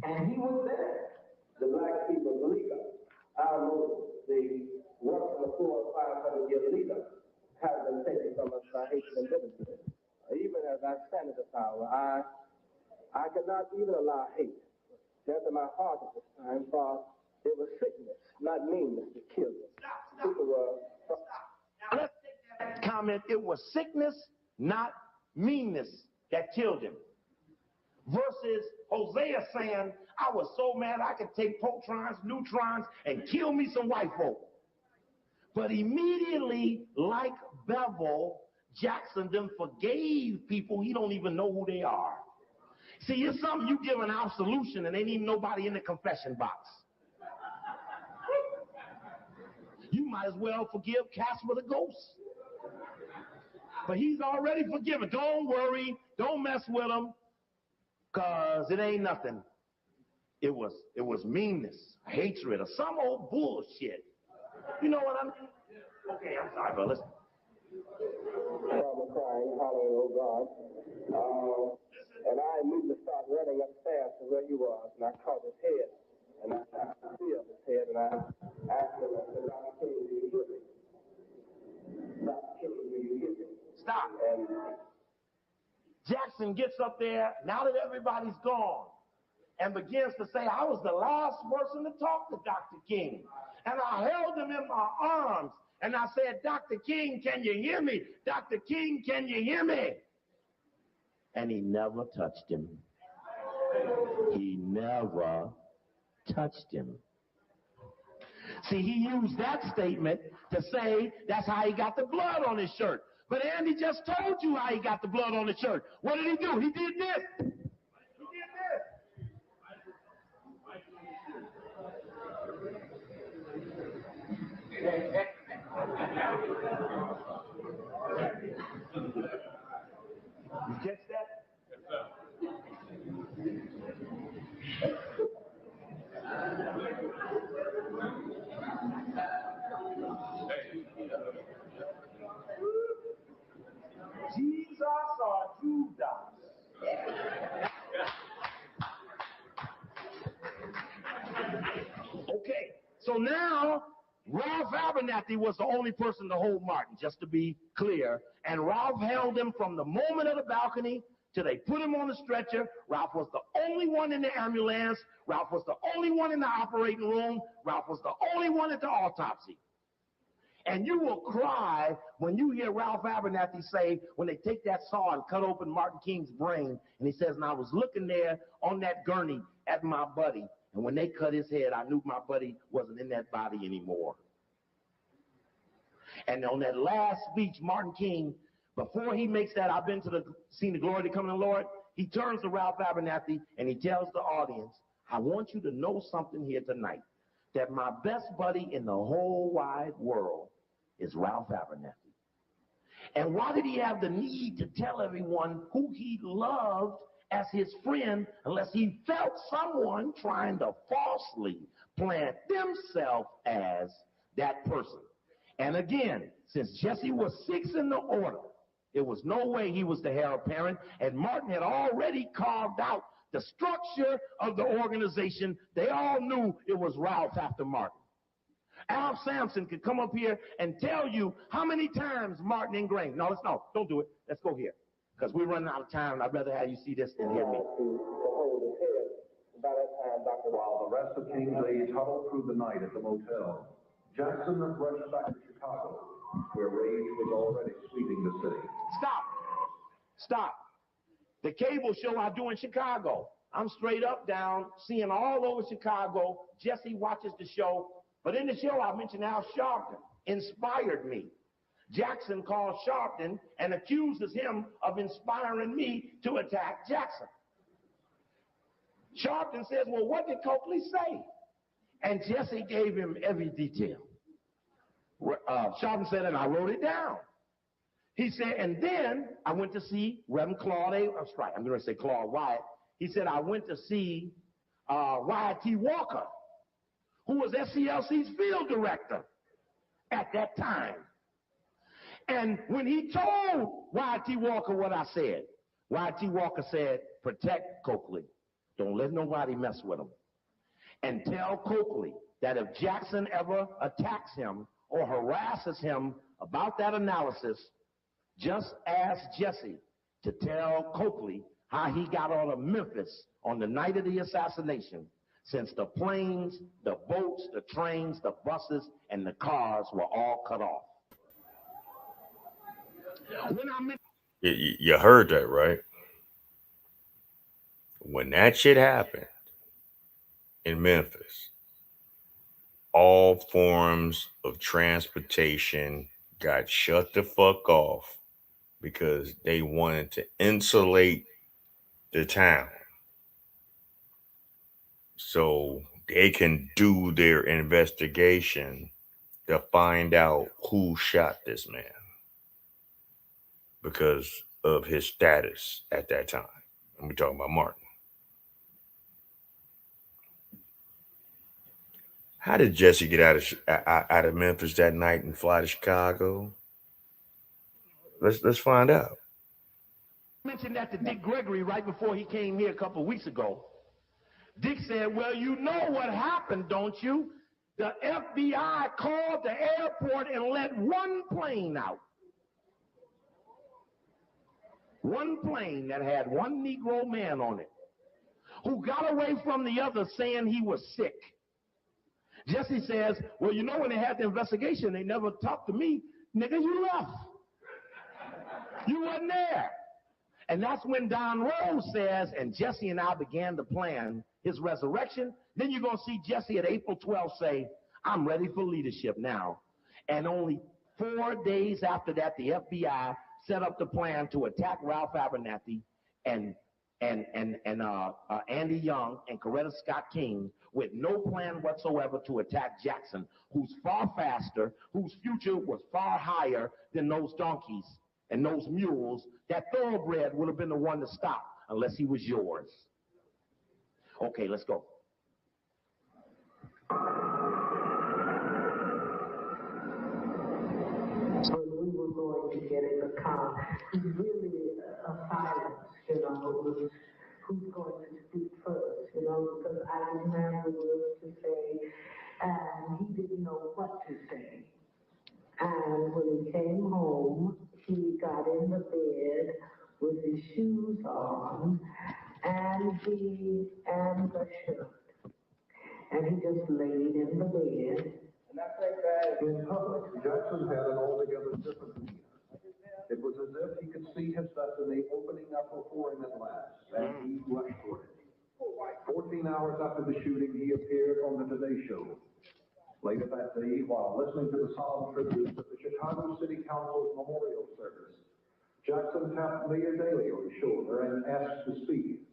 And he was there. The black people's leader, our movement, the work of the 400-500-year leader, has been taken from us by hatred and bigotry. Even as I stand at the power, I cannot even allow hate to enter my heart at this time, for it was sickness, not meanness, that killed me. Stop. Now let's take that comment. It was sickness, not meanness, that killed him. Versus Hosea saying, I was so mad I could take protons, neutrons, and kill me some white folk. But immediately, like Bevel, Jackson then forgave people he don't even know who they are. See, it's something you give an absolution and ain't even nobody in the confession box. You might as well forgive Casper the Ghost. But he's already forgiven. Don't worry. Don't mess with him. Because it ain't nothing. It was meanness, hatred, or some old bullshit. You know what I mean? Okay, I'm sorry, but listen. father crying, hollering, oh God. And I immediately started running upstairs to where he was, and I caught his head, and I feel his head, and I asked him, I said, Dr. King, do you hear me? Dr. King, do you hear me? Stop. And Jackson gets up there, now that everybody's gone, and begins to say, I was the last person to talk to Dr. King. And I held him in my arms, and I said, Dr. King, can you hear me? Dr. King, can you hear me? And he never touched him. He never touched him. See, he used that statement to say that's how he got the blood on his shirt. But Andy just told you how he got the blood on his shirt. What did he do? He did this. He did this. You catch that? Jesus or Judas? Okay, so now Ralph Abernathy was the only person to hold Martin, just to be clear. And Ralph held him from the moment of the balcony till they put him on the stretcher. Ralph was the only one in the ambulance. Ralph was the only one in the operating room. Ralph was the only one at the autopsy. And you will cry when you hear Ralph Abernathy say, when they take that saw and cut open Martin King's brain, and he says, and I was looking there on that gurney at my buddy, and when they cut his head, I knew my buddy wasn't in that body anymore. And on that last speech, Martin King, before he makes that, I've been to the seen the glory to come in the Lord, he turns to Ralph Abernathy and he tells the audience, I want you to know something here tonight, that my best buddy in the whole wide world is Ralph Abernathy. And why did he have the need to tell everyone who he loved as his friend unless he felt someone trying to falsely plant themselves as that person? And again, since Jesse was 6 in the order, there was no way he was the heir apparent, and Martin had already carved out the structure of the organization. They all knew it was Ralph after Martin. Al Sampson could come up here and tell you how many times Martin ingrained. No, don't do it. Let's go here, because we're running out of time, and I'd rather have you see this than hear me. to hold his head. By that time, Dr. While the rest of King's aides huddled through the night at the motel, Jackson rushed back to Chicago, where rage was already sweeping the city. Stop. The cable show I do in Chicago. I'm straight up down, seeing all over Chicago. Jesse watches the show. But in the show, I mentioned Al Sharpton inspired me. Jackson calls Sharpton and accuses him of inspiring me to attack Jackson. Sharpton says, well, what did Coakley say? And Jesse gave him every detail. Sharpton said, and I wrote it down. He said, and then I went to see Reverend Claude I'm going to say Claude Wyatt. He said, I went to see Wyatt T. Walker, who was SCLC's field director at that time. And when he told Wyatt T. Walker what I said, Wyatt T. Walker said, protect Coakley. Don't let nobody mess with him. And tell Coakley that if Jackson ever attacks him or harasses him about that analysis, just ask Jesse to tell Coakley how he got out of Memphis on the night of the assassination, since the planes, the boats, the trains, the buses, and the cars were all cut off. You heard that, right? When that shit happened in Memphis, all forms of transportation got shut the fuck off because they wanted to insulate the town so they can do their investigation to find out who shot this man because of his status at that time. And we're talking about Martin. How did Jesse get out of Memphis that night and fly to Chicago? Let's find out. I mentioned that to Dick Gregory right before he came here a couple of weeks ago. Dick said, well, you know what happened, don't you? The FBI called the airport and let one plane out. One plane that had one Negro man on it, who got away from the other saying he was sick. Jesse says, well, you know, when they had the investigation, they never talked to me. Nigga, you left. You wasn't there. And that's when Don Rose says, and Jesse and I began to plan his resurrection. Then you're going to see Jesse at April 12th say, I'm ready for leadership now. And only 4 days after that, the FBI set up the plan to attack Ralph Abernathy and Andy Young and Coretta Scott King, with no plan whatsoever to attack Jackson, who's far faster, whose future was far higher than those donkeys and those mules. That thoroughbred would have been the one to stop unless he was yours. Okay, let's go. When we were going to get in the car, it was really a silence, you know, it was who's going to speak first, you know, because I didn't have the words to say, and he didn't know what to say. And when he came home, he got in the bed with his shoes on and the shirt. And he just laid in the bed. In public, Jackson had an altogether different demeanor. It was as if he could see his destiny opening up before him at last, and he rushed for it. 14 hours after the shooting, he appeared on the Today Show. Later that day, while listening to the solemn tribute at the Chicago City Council's memorial service, Jackson tapped Mayor Daley on the shoulder and asked to speak.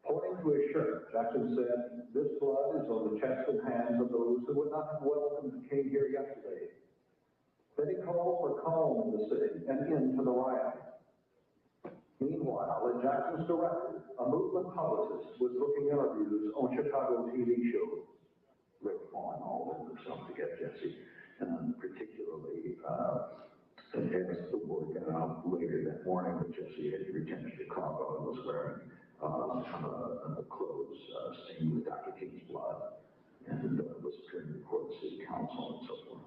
Pointing to his shirt, Jackson said, "This blood is on the chests and hands of those who would not have welcomed King here yesterday." Then he called for calm in the city and end to the riot. Meanwhile, in Jackson's direction, a movement publicist was booking interviews on Chicago TV shows. They were falling all over themselves to get Jesse, and particularly as the word got out later that morning that Jesse had returned to Chicago and was wearing clothes stained with Dr. King's blood, and was appearing before the city council and so forth.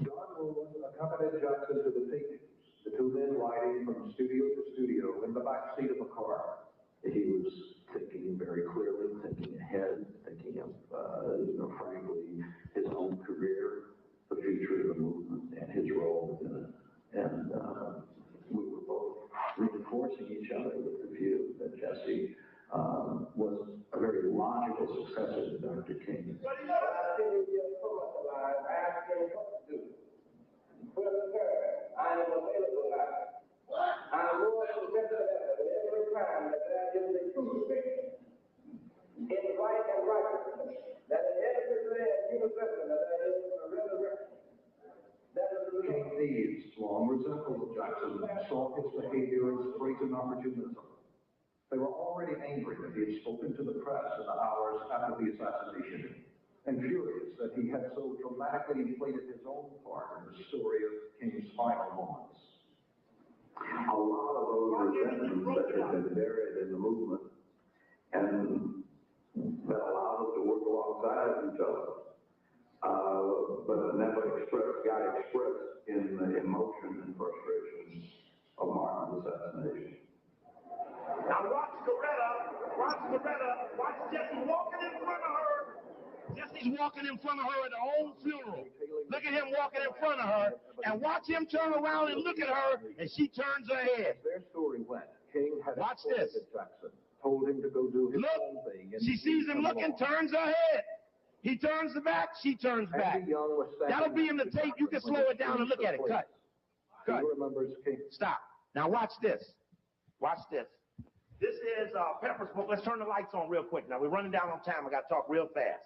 Don Rowland accompanied Jackson to the tapings, the two men riding from studio to studio in the back seat of a car. He was thinking very clearly, thinking ahead, thinking of, frankly, his own career, the future of the movement, and his role within it. And we were both reinforcing each other with the view that Jesse was a very logical successor to Dr. King. But you know, I think it's just so much alive. I asked him what to do. Well, sir, I am available now. I'm more convinced that every time that there is a crucifixion in right and righteousness, that in every land universal that there is a resurrection. That is the King Needs, long resentful of Jackson, saw his behavior as brazen opportunism. They were already angry that he had spoken to the press in the hours after the assassination, and furious that he had so dramatically inflated his own part in the story of King's final moments. A lot of those resentments that had been buried in the movement and that allowed us to work alongside each other, but never got expressed in the emotion and frustration of Martin's assassination. Now watch Jesse walking in front of her. Jesse's walking in front of her at her own funeral. Look at him walking in front of her, and watch him turn around and look at her, and she turns her head. Their story went. King had Watch this. Jackson, told him to go do his own thing. She sees him looking, turns her head. He turns back, she turns back. That'll be in the tape. You can slow it down and look at it. Cut. Stop. Now watch this. Watch this. This is Pepper's book. Let's turn the lights on real quick. Now we're running down on time. I got to talk real fast.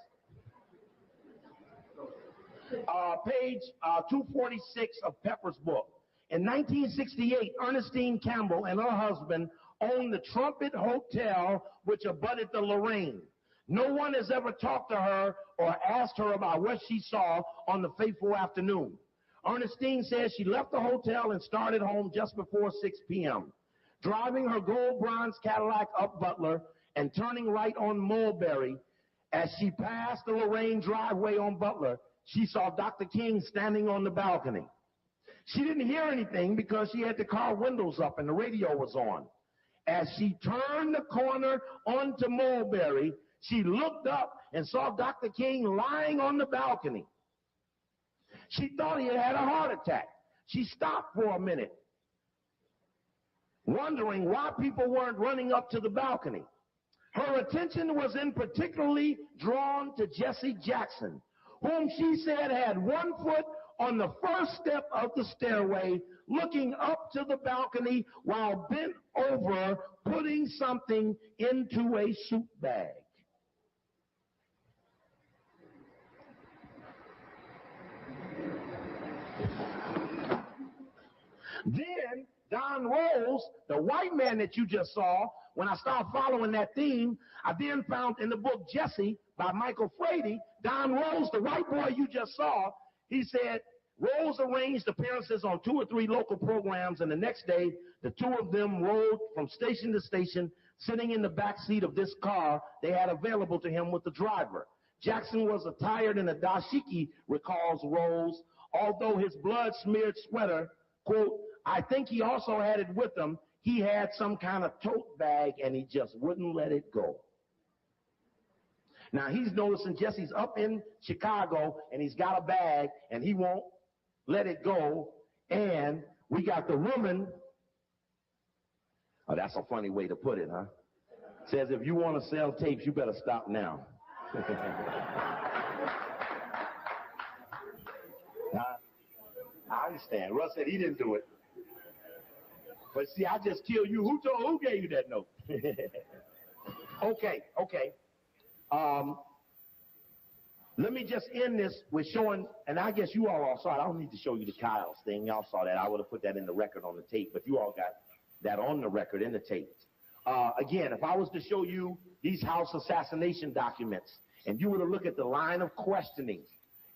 Page 246 of Pepper's book. In 1968, Ernestine Campbell and her husband owned the Trumpet Hotel, which abutted the Lorraine. No one has ever talked to her or asked her about what she saw on the fateful afternoon. Ernestine says she left the hotel and started home just before 6 p.m., driving her gold bronze Cadillac up Butler and turning right on Mulberry. As she passed the Lorraine driveway on Butler, she saw Dr. King standing on the balcony. She didn't hear anything because she had the car windows up and the radio was on. As she turned the corner onto Mulberry, she looked up and saw Dr. King lying on the balcony. She thought he had a heart attack. She stopped for a minute, wondering why people weren't running up to the balcony. Her attention was in particularly drawn to Jesse Jackson, whom she said had one foot on the first step of the stairway, looking up to the balcony while bent over, putting something into a suit bag. Then Don Rose, the white man that you just saw, when I started following that theme, I then found in the book Jesse by Michael Frady, Don Rose, the white boy you just saw, he said Rose arranged appearances on 2 or 3 local programs, and the next day, the two of them rode from station to station, sitting in the back seat of this car they had available to him with the driver. Jackson was attired in a dashiki, recalls Rose, although his blood-smeared sweater, quote, I think he also had it with him. He had some kind of tote bag, and he just wouldn't let it go. Now, he's noticing Jesse's up in Chicago, and he's got a bag, and he won't let it go. And we got the woman. Oh, that's a funny way to put it, huh? Says, if you want to sell tapes, you better stop now. I understand. Russ said he didn't do it. But see, I just killed you. Who gave you that note? Okay. Let me just end this with showing, and I guess you all saw it. I don't need to show you the Kyle's thing. Y'all saw that. I would have put that in the record on the tape, but you all got that on the record in the tape. Again, if I was to show you these house assassination documents, and you were to look at the line of questioning,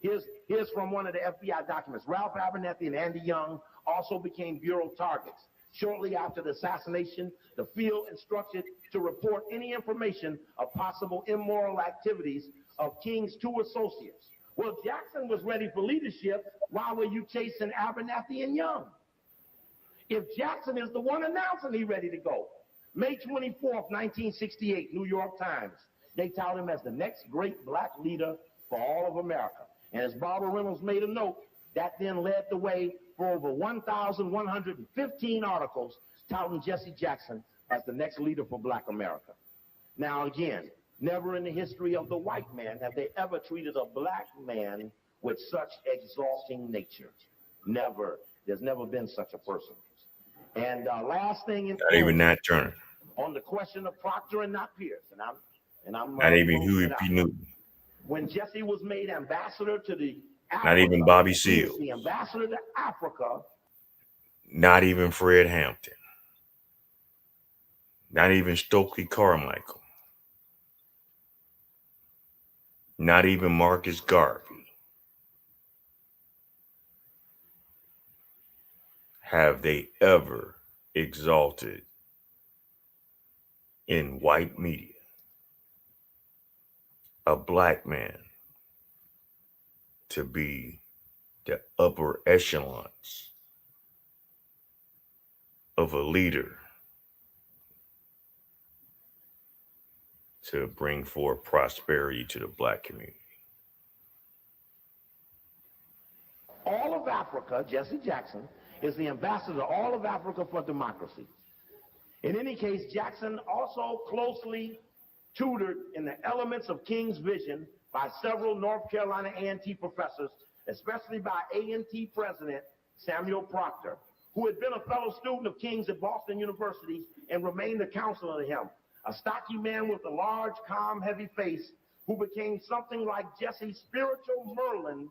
here's from one of the FBI documents. Ralph Abernathy and Andy Young also became bureau targets. Shortly after the assassination, the field instructed to report any information of possible immoral activities of King's 2 associates. Well, Jackson was ready for leadership. Why were you chasing Abernathy and Young? If Jackson is the one announcing he's ready to go. May 24th, 1968, New York Times. They tout him as the next great black leader for all of America. And as Barbara Reynolds made a note, that then led the way for over 1,115 articles touting Jesse Jackson as the next leader for black America. Now again, never in the history of the white man have they ever treated a black man with such exalting nature. Never. There's never been such a person. And last thing in not even Nat Turner. On the question of Proctor and not Pierce, and I'm not even Huey P. Newton. When Jesse was made ambassador to the Africa, not even Bobby Seale. The ambassador to Africa. Not even Fred Hampton. Not even Stokely Carmichael. Not even Marcus Garvey. Have they ever exalted in white media a black man to be the upper echelons of a leader to bring forth prosperity to the black community? All of Africa, Jesse Jackson, is the ambassador to all of Africa for democracy. In any case, Jackson also closely tutored in the elements of King's vision by several North Carolina A&T professors, especially by A&T president Samuel Proctor, who had been a fellow student of King's at Boston University and remained a counselor to him, a stocky man with a large, calm, heavy face who became something like Jesse's spiritual Merlin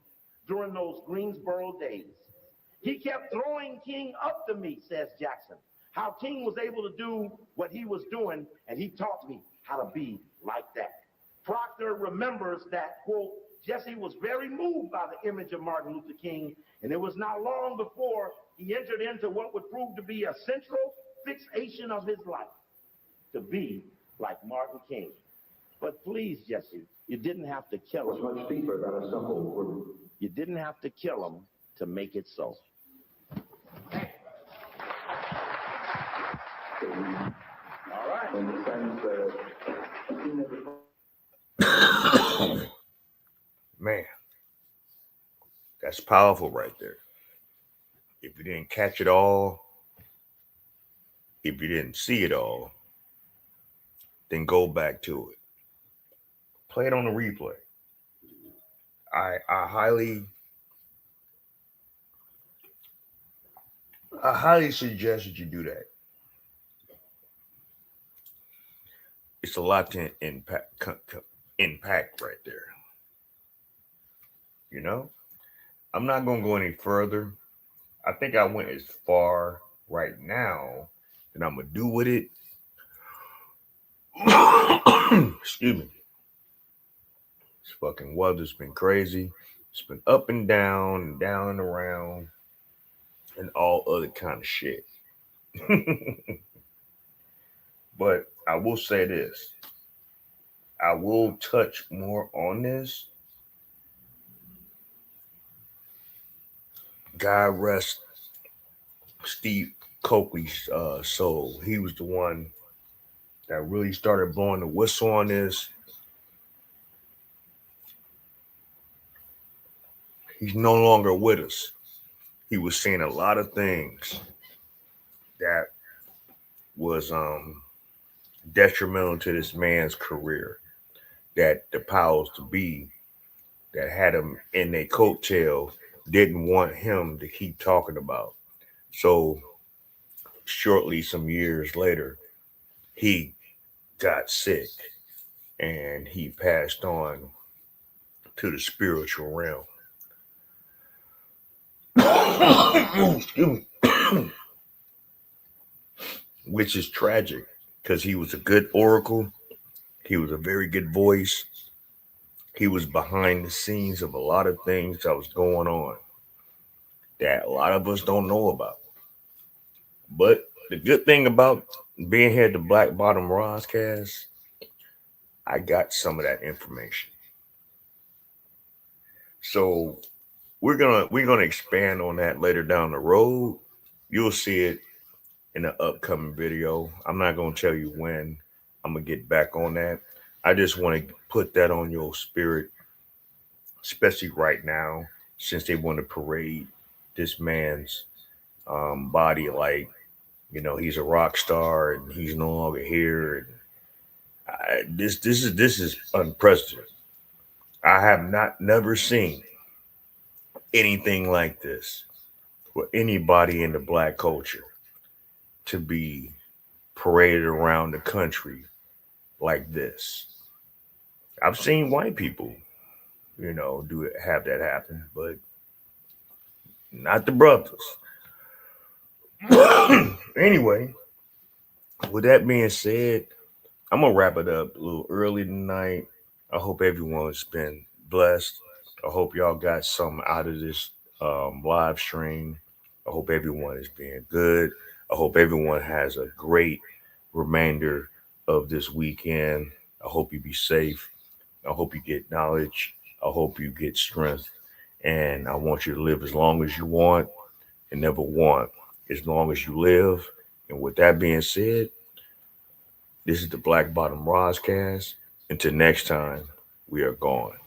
during those Greensboro days. He kept throwing King up to me, says Jackson, how King was able to do what he was doing, and he taught me how to be like that. Proctor remembers that, quote, Jesse was very moved by the image of Martin Luther King, and it was not long before he entered into what would prove to be a central fixation of his life, to be like Martin King. But please, Jesse, you didn't have to kill him. It's much deeper than a simple word. You didn't have to kill him to make it so. All right. In the sense that Man, that's powerful right there. If you didn't catch it all, if you didn't see it all, then go back to it. Play it on the replay. I highly suggest that you do that. It's a lot to impact right there. You know, I'm not gonna go any further. I think I went as far right now that I'm gonna do with it. Excuse me. This fucking weather's been crazy. It's been up and down and around, and all other kind of shit. But I will say this. I will touch more on this. God rest Steve Coakley's soul. He was the one that really started blowing the whistle on this. He's no longer with us. He was saying a lot of things that was detrimental to this man's career, that the powers to be that had him in their coattail didn't want him to keep talking about. So shortly, some years later, he got sick and he passed on to the spiritual realm. Excuse me. Which is tragic because he was a good oracle. He was a very good voice. He was behind the scenes of a lot of things that was going on that a lot of us don't know about. But the good thing about being here at the Black Bottom Roscast, I got some of that information. So we're gonna expand on that later down the road. You'll see it in an upcoming video. I'm not gonna tell you when I'm gonna get back on that. I just want to put that on your spirit, especially right now, since they want to parade this man's body like, he's a rock star and he's no longer here. And this is unprecedented. I have never seen anything like this for anybody in the black culture to be paraded around the country like this. I've seen white people, have that happen, but not the brothers. Anyway, with that being said, I'm gonna wrap it up a little early tonight. I hope everyone's been blessed. I hope y'all got something out of this live stream. I hope everyone is being good. I hope everyone has a great remainder of this weekend. I hope you be safe. I hope you get knowledge. I hope you get strength. And I want you to live as long as you want and never want as long as you live. And with that being said, this is the Black Bottom Roscast. Until next time, we are gone.